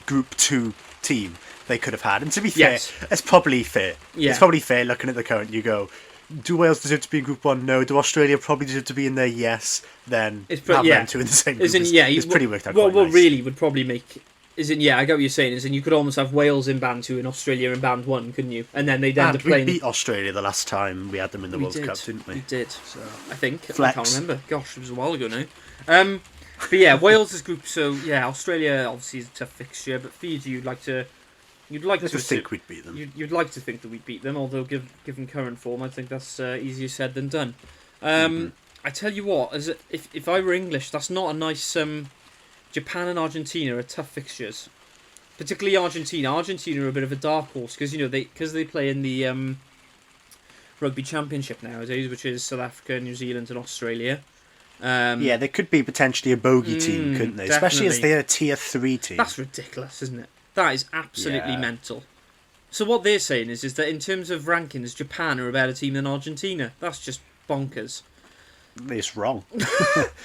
Group 2 team they could have had. And to be fair, it's probably fair. Yeah. It's probably fair looking at the current. You go, do Wales deserve to be in Group 1? No. Do Australia probably deserve to be in there? Yes. Then It's have them two in the same group. It's pretty worked out quite what nice. really would probably make... I get what you're saying, you could almost have Wales in band 2 and Australia in band 1, couldn't you? And then they'd end up playing... we beat Australia the last time we had them in the World Cup, didn't we? We did. So, I think. flex. I can't remember. Gosh, it was a while ago now. But yeah, Wales' group, so yeah, Australia obviously is a tough fixture, but Fiji, you'd like to think we'd beat them. You'd like to think that we'd beat them, although given current form, I think that's easier said than done. I tell you what, if I were English, that's not a nice... Japan and Argentina are tough fixtures. Particularly Argentina. Argentina are a bit of a dark horse, because they play in the Rugby Championship nowadays, which is South Africa, New Zealand and Australia. Yeah, they could be potentially a bogey team, couldn't they? Definitely. Especially as they're a tier 3 team. That's ridiculous, isn't it? That is absolutely mental. So what they're saying is that in terms of rankings, Japan are a better team than Argentina. That's just bonkers. It's wrong.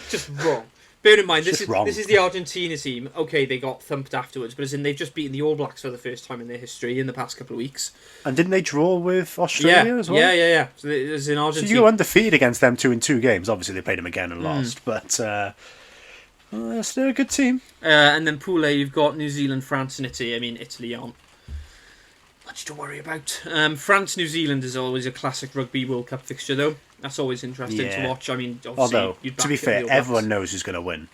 Just wrong. Bear in mind, this wrong. is the Argentina team. Okay, they got thumped afterwards, but they've just beaten the All Blacks for the first time in their history in the past couple of weeks. And didn't they draw with Australia as well? Yeah. So as in Argentina, so you go undefeated against them in 2 games. Obviously, they played them again and lost, but they're a good team. And then Pool A, you've got New Zealand, France, and Italy. I mean, Italy aren't much to worry about. France, New Zealand is always a classic Rugby World Cup fixture, though. That's always interesting to watch. I mean, obviously, although to be fair, everyone knows who's going to win.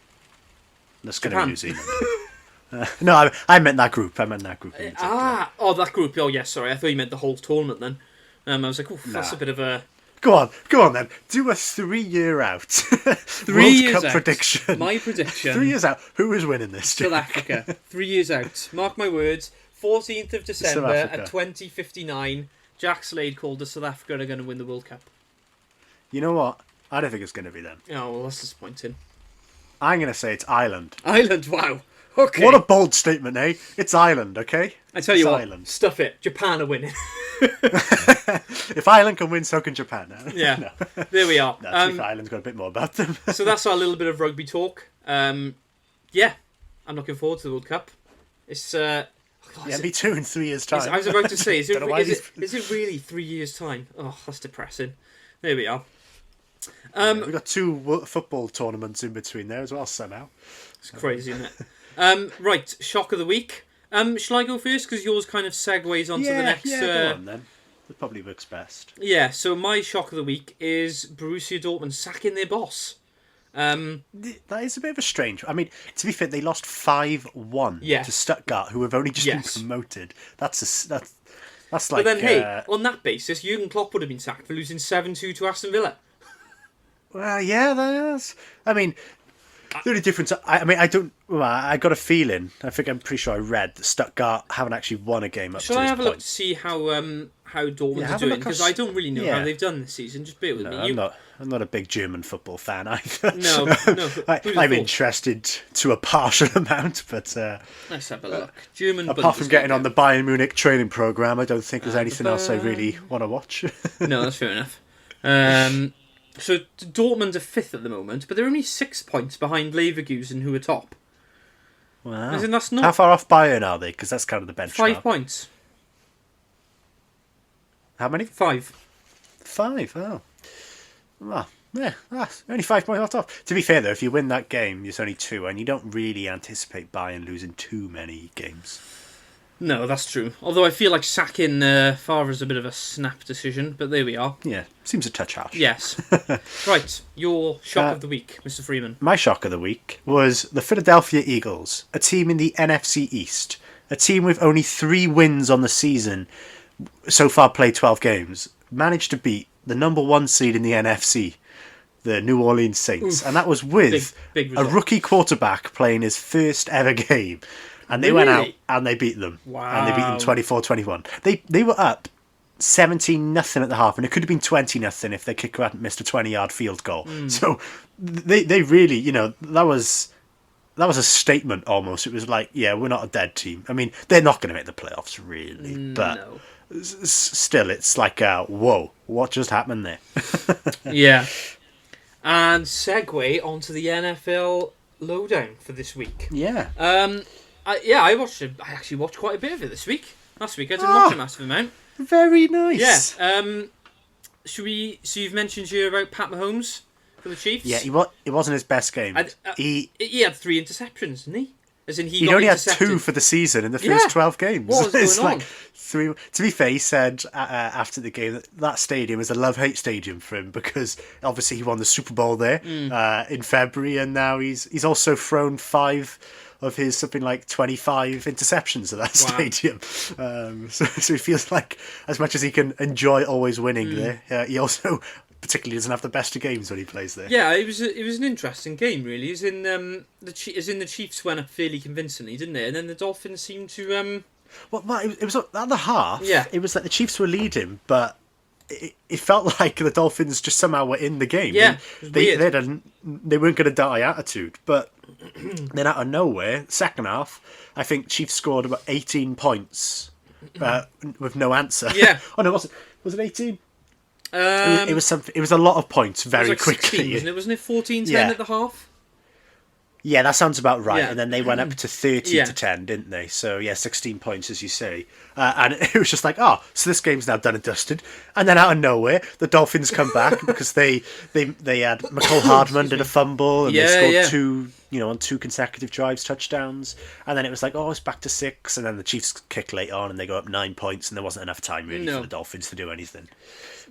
That's going to be New Zealand. No, I meant that group. That group. That group. Oh, yes, sorry. I thought you meant the whole tournament then. I was like, that's a bit of a... Go on then. Do a 3-year out. 3 years World Cup out. prediction. My prediction. 3 years out. Who is winning this? South Africa. 3 years out. Mark my words. 14th of December at 20:59. Jack Slade called us South Africa are going to win the World Cup. You know what? I don't think it's going to be them. Oh, well, that's disappointing. I'm going to say it's Ireland. Ireland, wow. Okay. What a bold statement, eh? It's Ireland, okay? I tell you what, Ireland. Stuff it. Japan are winning. If Ireland can win, so can Japan. Yeah, no. There we are. Ireland's got a bit more about them. So that's our little bit of rugby talk. Yeah, I'm looking forward to the World Cup. It's... me too, in 3 years' time. I was about to say, is it really 3 years' time? Oh, that's depressing. There we are. We've got 2 football tournaments in between there as well, somehow. It's crazy, isn't it? Right, shock of the week. Shall I go first? Because yours kind of segues onto the next... Yeah, go on then. It probably works best. Yeah, so my shock of the week is Borussia Dortmund sacking their boss. That is a bit of a strange... I mean, to be fair, they lost 5-1 to Stuttgart, who have only just been promoted. That's like... But then, hey, on that basis, Jurgen Klopp would have been sacked for losing 7-2 to Aston Villa. Well, yeah, that is. I mean, the only difference... I got a feeling, I'm pretty sure I read, that Stuttgart haven't actually won a game up to this point. Shall I have a look to see how Dortmund are doing? Because I don't really know how they've done this season. Just bear with me. I'm not a big German football fan either. No. I'm interested to a partial amount, but... let's have a look. German. Apart from getting on the Bayern Munich training programme, I don't think there's anything else I really want to watch. No, that's fair enough. So Dortmund are 5th at the moment, but they're only 6 points behind Leverkusen, who are top. Wow. As in, that's not... How far off Bayern are they? Because that's kind of the benchmark. 5 points. How many? 5. 5, oh. Well, yeah, that's only 5 points off top. To be fair, though, if you win that game, it's only 2, and you don't really anticipate Bayern losing too many games. No, that's true. Although I feel like sacking Favre is a bit of a snap decision, but there we are. Yeah, seems a touch harsh. Yes. Right, your shock of the week, Mr. Freeman. My shock of the week was the Philadelphia Eagles, a team in the NFC East, a team with only 3 wins on the season, so far played 12 games, managed to beat the number 1 seed in the NFC, the New Orleans Saints. And that was with big a rookie quarterback playing his first ever game. And they went out and they beat them. Wow. And they beat them 24-21. They were up 17-0 at the half, and it could have been 20-0 if their kicker hadn't missed a 20-yard field goal. So they really, that was a statement almost. It was like, yeah, we're not a dead team. I mean, they're not going to make the playoffs, really. But still, it's like, whoa, what just happened there? Yeah. And segue onto the NFL lowdown for this week. Yeah. I actually watched quite a bit of it this week. Last week I didn't watch a massive amount. Very nice. Yeah. should we? So you've mentioned here about Pat Mahomes for the Chiefs. Yeah, it wasn't his best game. He had 3 interceptions, didn't he? As in, he only had 2 for the season in the first 12 games. What was going on? 3. To be fair, he said after the game that stadium is a love-hate stadium for him because obviously he won the Super Bowl there in February, and now he's also thrown 5 of his something like 25 interceptions at that stadium. So he feels like as much as he can enjoy always winning there, he also particularly doesn't have the best of games when he plays there. Yeah, it was an interesting game, really. As in the Chiefs went up fairly convincingly, didn't they? And then the Dolphins seemed to. Well, it was at the half. Yeah, it was like the Chiefs were leading, but it felt like the Dolphins just somehow were in the game. Yeah, they weren't going to die attitude, but then out of nowhere, second half, I think Chiefs scored about 18 points with no answer. Yeah. Oh no, was it 18? It was something. It was a lot of points very quickly. 16, wasn't it 14-10 at the half? Yeah, that sounds about right. Yeah. And then they went up to 30-10, didn't they? So, 16 points, as you say. And it was just like, so this game's now done and dusted. And then out of nowhere, the Dolphins come back because they had McCall Hardman did a fumble and they scored 2, on 2 consecutive drives, touchdowns. And then it was like, it's back to 6. And then the Chiefs kick late on and they go up 9 points and there wasn't enough time really for the Dolphins to do anything.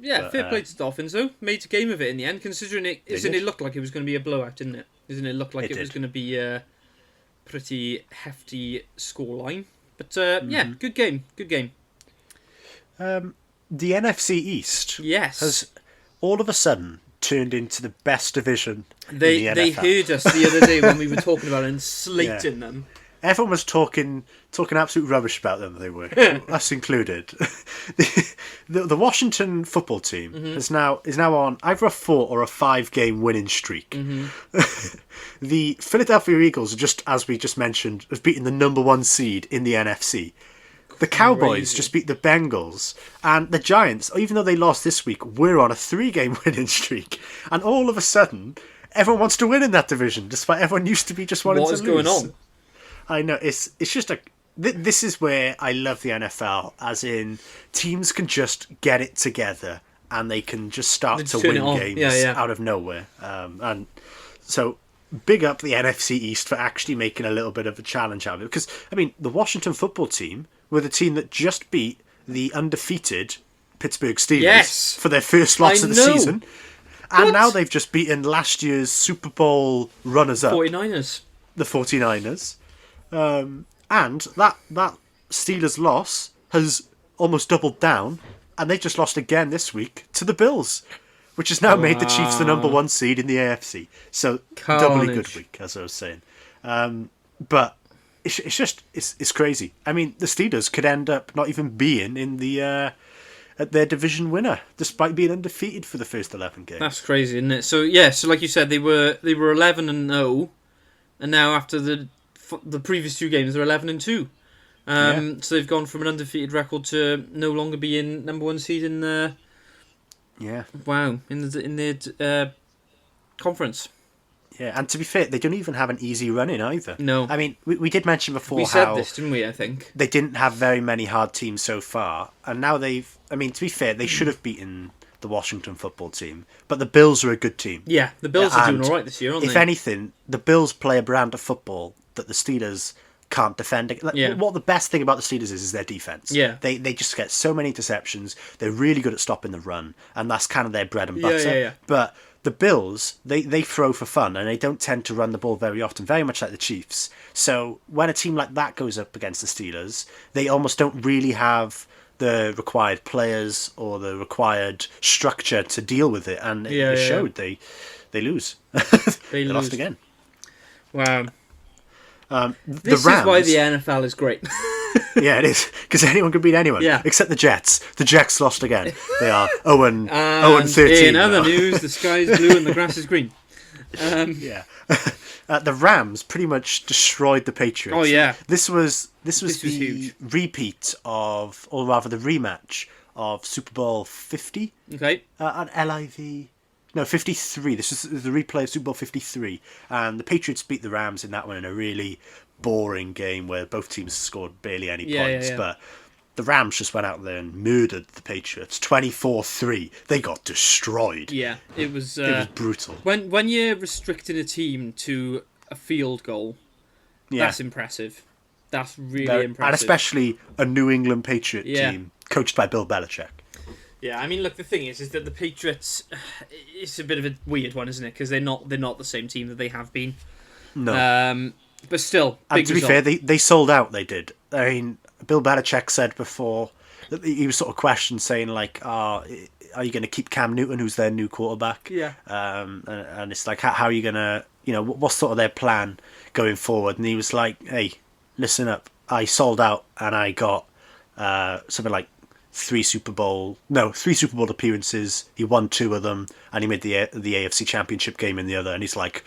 Yeah, fair play to the Dolphins though. Made a game of it in the end, considering it looked like it was going to be a blowout, didn't it? Doesn't it look like it was going to be a pretty hefty scoreline? But good game. The NFC East has all of a sudden turned into the best division in the NFL. They heard us the other day when we were talking about it and slating them. Everyone was talking absolute rubbish about them. They were, us included. The Washington football team is now on either a 4 or a 5 game winning streak. The Philadelphia Eagles, just as we just mentioned, have beaten the number 1 seed in the NFC. The Cowboys just beat the Bengals, and the Giants, even though they lost this week, were on a 3 game winning streak. And all of a sudden, everyone wants to win in that division, despite everyone used to be just wanting to lose. What is going on? I know, it's just this is where I love the NFL, as in teams can just get it together and they can just start to win games out of nowhere. And so big up the NFC East for actually making a little bit of a challenge out of it. Because, I mean, the Washington football team were the team that just beat the undefeated Pittsburgh Steelers for their first loss of the season. And now they've just beaten last year's Super Bowl runners-up. 49ers. The 49ers. And that Steelers loss has almost doubled down, and they just lost again this week to the Bills, which has now made the Chiefs the number 1 seed in the AFC. So doubly good week, as I was saying. But it's crazy. I mean, the Steelers could end up not even being in the at their division winner, despite being undefeated for the first 11 games. That's crazy, isn't it? So so like you said, they were 11-0, and now after the previous 2 games, they're 11-2. So they've gone from an undefeated record to no longer being number 1 seed in the in the conference. Yeah, and to be fair, they don't even have an easy run in either. No, I mean we did mention before we said this, didn't we? I think they didn't have very many hard teams so far, and now they've. I mean, to be fair, they should have beaten the Washington football team, but the Bills are a good team. Yeah, the Bills are doing all right this year, aren't they? If anything, the Bills play a brand of football that the Steelers can't defend. What the best thing about the Steelers is their defense. Yeah. They just get so many interceptions. They're really good at stopping the run, and that's kind of their bread and butter. Yeah. But the Bills, they throw for fun, and they don't tend to run the ball very often, very much like the Chiefs. So when a team like that goes up against the Steelers, they almost don't really have the required players or the required structure to deal with it, and it showed. They lose. They lost again. Wow. This Rams, is why the NFL is great. Yeah, it is, because anyone can beat anyone, except the Jets. The Jets lost again. They are 0-13. In other news, the sky is blue and the grass is green. The Rams pretty much destroyed the Patriots. Oh yeah, this was the huge repeat of, or rather the rematch of Super Bowl 50. Okay. At LIV. No, 53. This is the replay of Super Bowl 53. And the Patriots beat the Rams in that one in a really boring game where both teams scored barely any points. But the Rams just went out there and murdered the Patriots 24-3. They got destroyed. Yeah, it was brutal. When you're restricting a team to a field goal, that's impressive. That's really impressive. And especially a New England Patriot team coached by Bill Belichick. Yeah, I mean, look, the thing is that the Patriots, it's a bit of a weird one, isn't it? Because they're not the same team that they have been. No. But still, and to be fair, they sold out, they did. I mean, Bill Belichick said before, that he was sort of questioned, saying, like, are you going to keep Cam Newton, who's their new quarterback? Yeah. And it's like, how are you going to, what's sort of their plan going forward? And he was like, hey, listen up. I sold out and I got something like 3 Super Bowl appearances. He won 2 of them, and he made the AFC Championship game in the other. And he's like,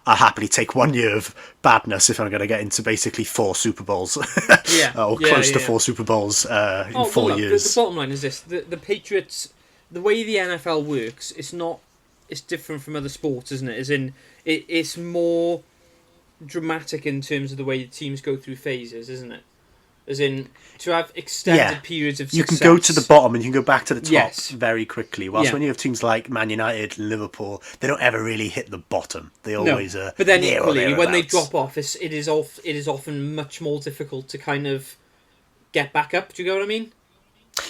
I'll happily take 1 year of badness if I'm going to get into basically 4 Super Bowls, or close to 4 Super Bowls in 4 years. The bottom line is this: the Patriots, the way the NFL works, it's different from other sports, isn't it? As in, it's more dramatic in terms of the way the teams go through phases, isn't it? As in, to have extended periods of success. You can go to the bottom and you can go back to the top very quickly. Whilst when you have teams like Man United, Liverpool, they don't ever really hit the bottom. They always are. But then equally, when they drop off, it is often much more difficult to kind of get back up. Do you get what I mean?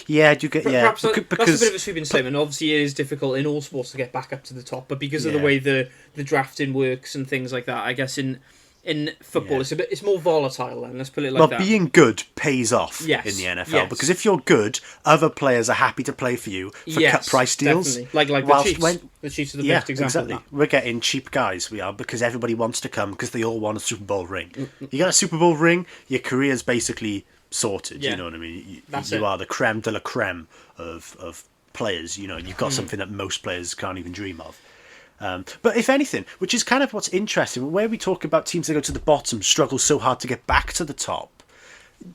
Yeah, do you get Perhaps that's a bit of a sweeping statement. Obviously, it is difficult in all sports to get back up to the top, but because of the way the drafting works and things like that, I guess in football, it's more volatile. Then let's put it like that. Well, being good pays off in the NFL because if you're good, other players are happy to play for you for cut price deals. Definitely. Like the Chiefs. The Chiefs are the best example. Exactly. We're getting cheap guys. We are, because everybody wants to come because they all want a Super Bowl ring. You got a Super Bowl ring, your career's basically sorted. You know what I mean? You are the creme de la creme of players. You've got something that most players can't even dream of. But if anything, which is kind of what's interesting, where we talk about teams that go to the bottom struggle so hard to get back to the top,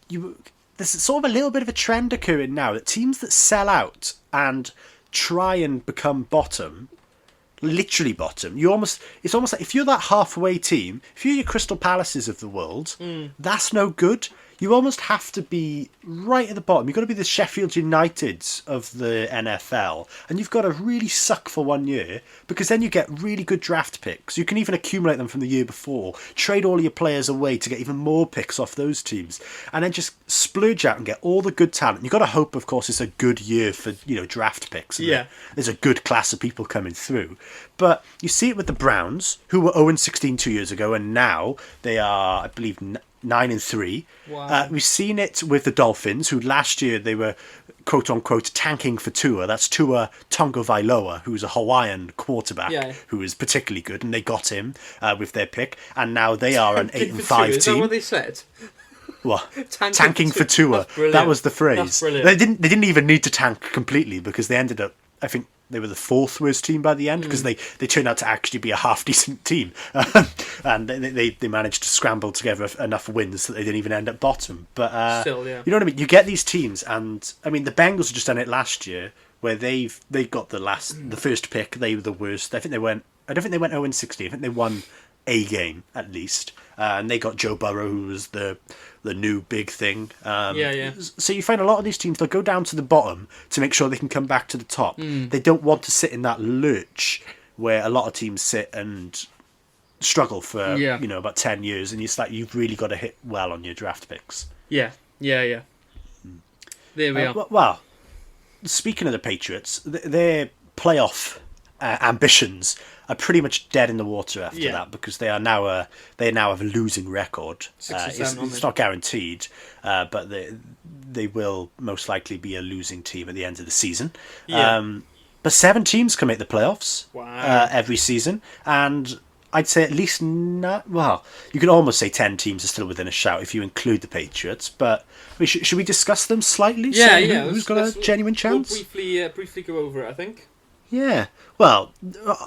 there's sort of a little bit of a trend occurring now that teams that sell out and try and become bottom, literally bottom, it's almost like if you're that halfway team, if you're your Crystal Palaces of the world, that's no good. You almost have to be right at the bottom. You've got to be the Sheffield Uniteds of the NFL. And you've got to really suck for 1 year, because then you get really good draft picks. You can even accumulate them from the year before. Trade all your players away to get even more picks off those teams. And then just splurge out and get all the good talent. You've got to hope, of course, it's a good year for draft picks. There's a good class of people coming through. But you see it with the Browns, who were 0-16 2 years ago, and now they are, I believe, 9-3. Wow. We've seen it with the Dolphins, who last year they were quote unquote tanking for Tua. That's Tua Tagovailoa, who's a Hawaiian quarterback who is particularly good, and they got him with their pick, and now they are an 8-5 team. Is that what they said? What? Tanking for Tua. That was the phrase. That's brilliant. They didn't even need to tank completely, because they ended up, I think they were the 4th worst team by the end, because they turned out to actually be a half decent team, and they managed to scramble together enough wins that they didn't even end up bottom. But still, you know what I mean. You get these teams, and I mean the Bengals have just done it last year, where they got the first pick. They were the worst. I don't think they went 0-16. I think they won a game at least, and they got Joe Burrow, who was the new big thing. So you find a lot of these teams, they'll go down to the bottom to make sure they can come back to the top. They don't want to sit in that lurch where a lot of teams sit and struggle for about 10 years, and it's like you've really got to hit well on your draft picks. There we are. Well, speaking of the Patriots, their playoff ambitions are pretty much dead in the water after that, because they now have a losing record. It's not guaranteed, but they will most likely be a losing team at the end of the season. But 7 teams can make the playoffs every season, and I'd say at least you could almost say 10 teams are still within a shout if you include the Patriots. But should we discuss them slightly? Who's got a genuine chance? We'll briefly go over it, I think. Yeah, well,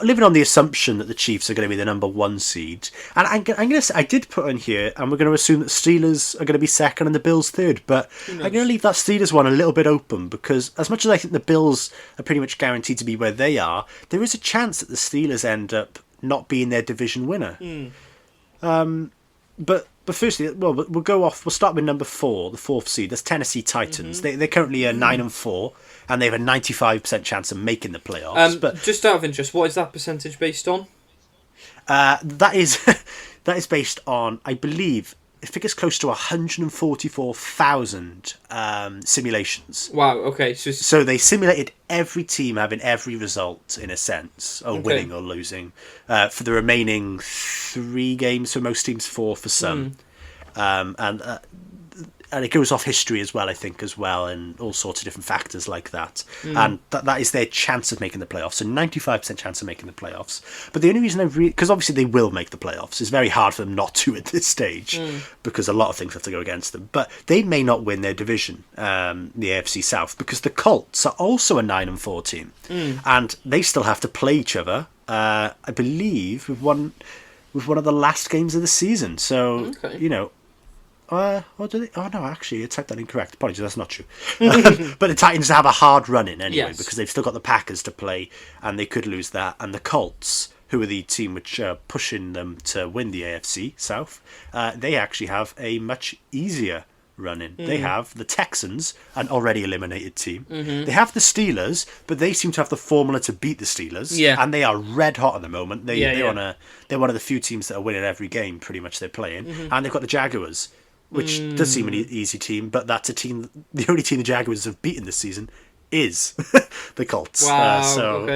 living on the assumption that the Chiefs are going to be the number 1 seed, and I'm going to say, I did put in here, and we're going to assume that Steelers are going to be second and the Bills third, but I'm going to leave that Steelers one a little bit open, because as much as I think the Bills are pretty much guaranteed to be where they are, there is a chance that the Steelers end up not being their division winner. But But firstly, well, we'll go off. We'll start with number 4, the 4th seed. That's Tennessee Titans. They're currently 9-4, and they have a 95% chance of making the playoffs. But just out of interest, what is that percentage based on? that is that is based on, I believe, I think it's close to 144,000 simulations. Wow. Okay. So they simulated every team having every result in a sense, or winning or losing, for the remaining 3 games for most teams, 4 for some, and it goes off history as well, I think, and all sorts of different factors like that. And that is their chance of making the playoffs. So 95% chance of making the playoffs. But the only reason because obviously they will make the playoffs. It's very hard for them not to at this stage, because a lot of things have to go against them. But they may not win their division, the AFC South, because the Colts are also a 9-4 team, and they still have to play each other. I believe with one of the last games of the season. So what do they? Oh no, actually, I typed that incorrect. Apologies, that's not true. But the Titans have a hard run in anyway, because they've still got the Packers to play, and they could lose that. And the Colts, who are the team which are pushing them to win the AFC South, they actually have a much easier run in. They have the Texans, an already eliminated team. They have the Steelers, but they seem to have the formula to beat the Steelers. Yeah. And they are red hot at the moment. They're one of the few teams that are winning every game, pretty much, they're playing. And they've got the Jaguars, which does seem an easy team, but that's a team. The only team the Jaguars have beaten this season is the Colts. Wow.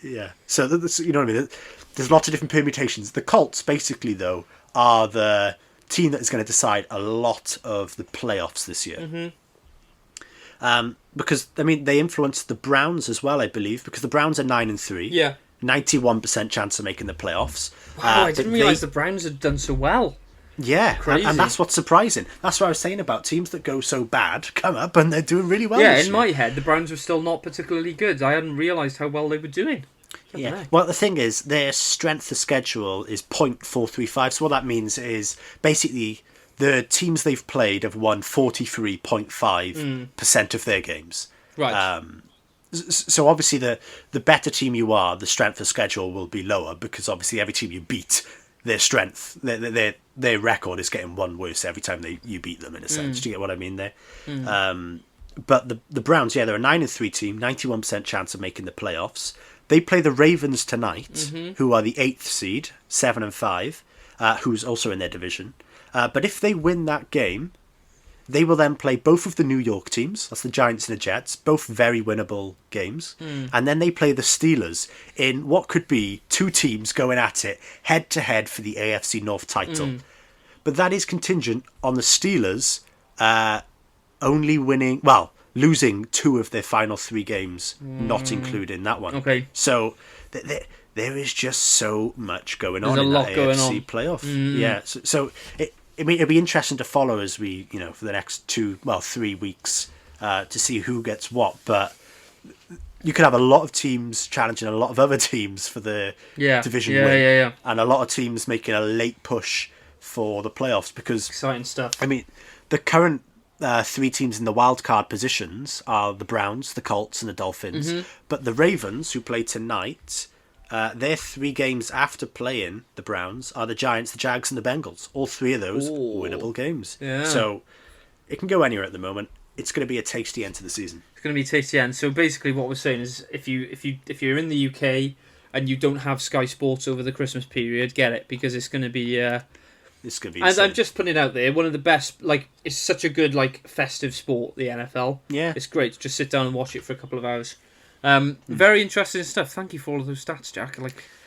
Yeah. So you know what I mean. There's lots of different permutations. The Colts, basically, though, are the team that is going to decide a lot of the playoffs this year. Because they influenced the Browns as well, I believe, because the Browns are 9-3. Yeah. 91% chance of making the playoffs. Wow, I didn't realise the Browns had done so well. Yeah, crazy. And that's what's surprising. That's what I was saying about teams that go so bad come up and they're doing really well. Yeah, this in year. my head, the Browns were still not particularly good. I hadn't realised how well they were doing. Yeah. Well, the thing is, their strength of schedule is .435. So what that means is basically the teams they've played have won 43.5% of their games. Right. So obviously, the better team you are, the strength of schedule will be lower, because obviously every team you beat, their strength, their record is getting one worse every time you beat them, in a sense. Do you get what I mean there? But the Browns, they're a 9-3 team, 91% chance of making the playoffs. They play the Ravens tonight, who are the 8th seed, 7-5, who's also in their division. But if they win that game, they will then play both of the New York teams. That's the Giants and the Jets, both very winnable games. And then they play the Steelers in what could be 2 teams going at it head-to-head for the AFC North title. But that is contingent on the Steelers only losing 2 of their final 3 games, not including that one. Okay. So there is just so much going on in that AFC playoff. Yeah. So it'll be interesting to follow as we, for the next 3 weeks to see who gets what. But you could have a lot of teams challenging a lot of other teams for the division win. And a lot of teams making a late push for the playoffs, because exciting stuff. The current 3 teams in the wildcard positions are the Browns, the Colts, and the Dolphins. But the Ravens, who play tonight, their 3 games after playing the Browns are the Giants, the Jags, and the Bengals. All 3 of those winnable games. Yeah. So it can go anywhere at the moment. It's going to be a tasty end to the season. It's going to be a tasty end. So basically, what we're saying is, if you're in the UK and you don't have Sky Sports over the Christmas period, get it, because it's going to be. This could be. And I'm just putting it out there. One of the best. It's such a good festive sport. The NFL. Yeah. It's great to just sit down and watch it for a couple of hours. Very interesting stuff. Thank you for all of those stats, Jack.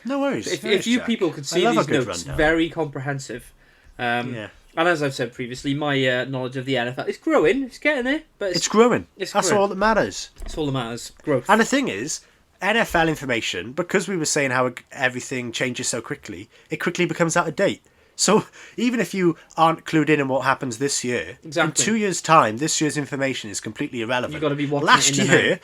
No worries. If you people could see these notes, very comprehensive. And as I've said previously, my knowledge of the NFL is growing. It's getting there, but it's growing. That's all that matters. That's all that matters. Growth. And the thing is, NFL information, because we were saying how everything changes so quickly, it quickly becomes out of date. So even if you aren't clued in on what happens this year, in 2 years' time, this year's information is completely irrelevant. You've got to be watching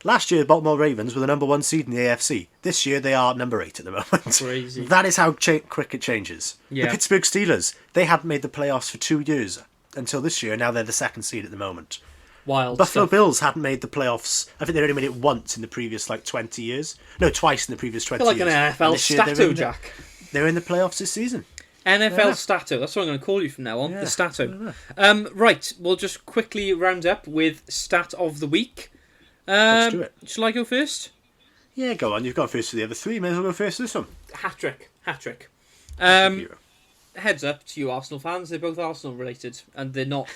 Last year, the Baltimore Ravens were the number 1 seed in the AFC. This year, they are number 8 at the moment. Crazy. That is how quick it changes. Yeah. The Pittsburgh Steelers, they hadn't made the playoffs for 2 years until this year. Now they're the 2nd seed at the moment. Wild Buffalo stuff. Bills hadn't made the playoffs. I think they only made it once in the previous 20 years. No, twice in the previous 20 years. An NFL stato, Jack. They're in the playoffs this season. NFL Stato. That's what I'm going to call you from now on. Yeah. The Stato. Right. We'll just quickly round up with Stat of the Week. Let's do it. Shall I go first? Yeah, go on. You've gone first for the other three. May as well go first for this one. Hat-trick. Heads up to you Arsenal fans. They're both Arsenal related, and they're not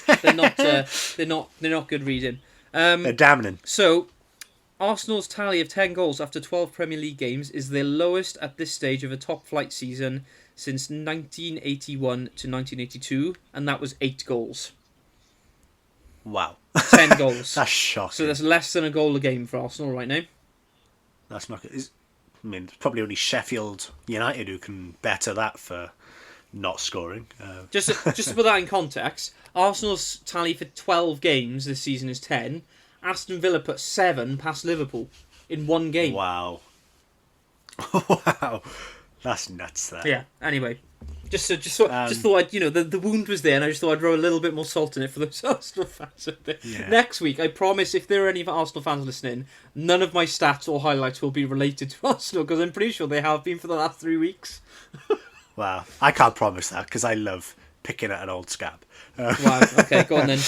good reading. They're damning. So, Arsenal's tally of 10 goals after 12 Premier League games is their lowest at this stage of a top-flight season since 1981 to 1982, and that was 8 goals. Wow. 10 goals. That's shocking. So that's less than a goal a game for Arsenal right now. That's not good. I mean, it's probably only Sheffield United who can better that for not scoring. Just to put that in context, Arsenal's tally for 12 games this season is 10. Aston Villa put 7 past Liverpool in one game. Wow. Wow. That's nuts, that. Yeah, anyway. Just thought I'd, the wound was there, and I just thought I'd throw a little bit more salt in it for those Arsenal fans out there. Yeah. Next week, I promise, if there are any Arsenal fans listening, none of my stats or highlights will be related to Arsenal, because I'm pretty sure they have been for the last 3 weeks. Wow. I can't promise that, because I love picking at an old scab. Wow, okay, go on then.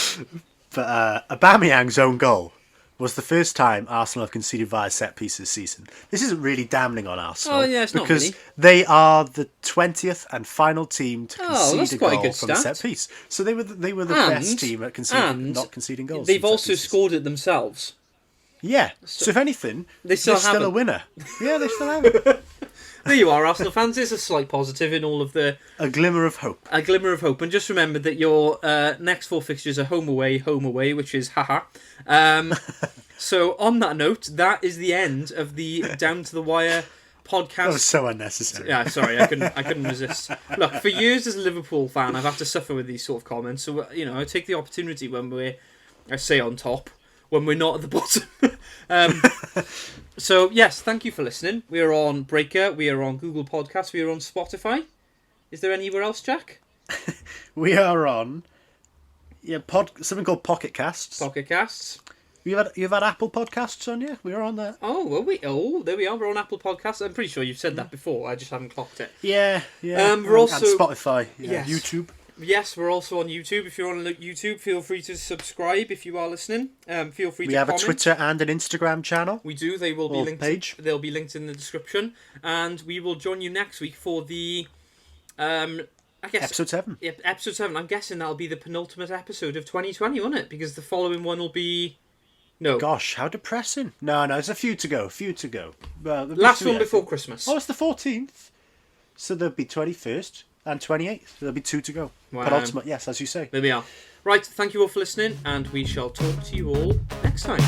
But Aubameyang's own goal was the first time Arsenal have conceded via set piece this season. This isn't really damning on Arsenal. Oh, yeah, it's not because really. They are the 20th and final team to concede that's a quite a goal good from a stat. set piece. So they were the best team at not conceding goals. They've from set also pieces. scored it themselves. Yeah. So if anything, They still they're still a haven't. winner. Yeah, they still have it. There you are, Arsenal fans. There's a slight positive in all of the... A glimmer of hope. A glimmer of hope. And just remember that your next 4 fixtures are home away, which is haha. So on that note, that is the end of the Down to the Wire podcast. That was so unnecessary. Yeah, sorry, I couldn't resist. Look, for years as a Liverpool fan, I've had to suffer with these sort of comments. So, I take the opportunity when I say on top, when we're not at the bottom. So, yes, thank you for listening. We are on Breaker, we are on Google Podcasts, we are on Spotify. Is there anywhere else, Jack? We are on something called Pocket Casts. Pocket Casts. You've had Apple Podcasts on you? We are on there. Oh, well, there we are. We're on Apple Podcasts. I'm pretty sure you've said that before. I just haven't clocked it. Yeah. We're also on Spotify. Yes. YouTube. Yes, we're also on YouTube. If you're on YouTube, feel free to subscribe if you are listening. Feel free to comment. We have a Twitter and an Instagram channel. We do. They will be linked. Page. They'll be linked in the description. And we will join you next week for the, I guess... Episode 7. Yeah, episode 7. I'm guessing that'll be the penultimate episode of 2020, won't it? Because the following one will be... No. Gosh, how depressing. No, there's a few to go. Well, last one before Christmas. Oh, it's the 14th. So there'll be 21st and 28th. There'll be 2 to go. Wow. Penultimate, yes, as you say. There we are. Right, thank you all for listening, and we shall talk to you all next time.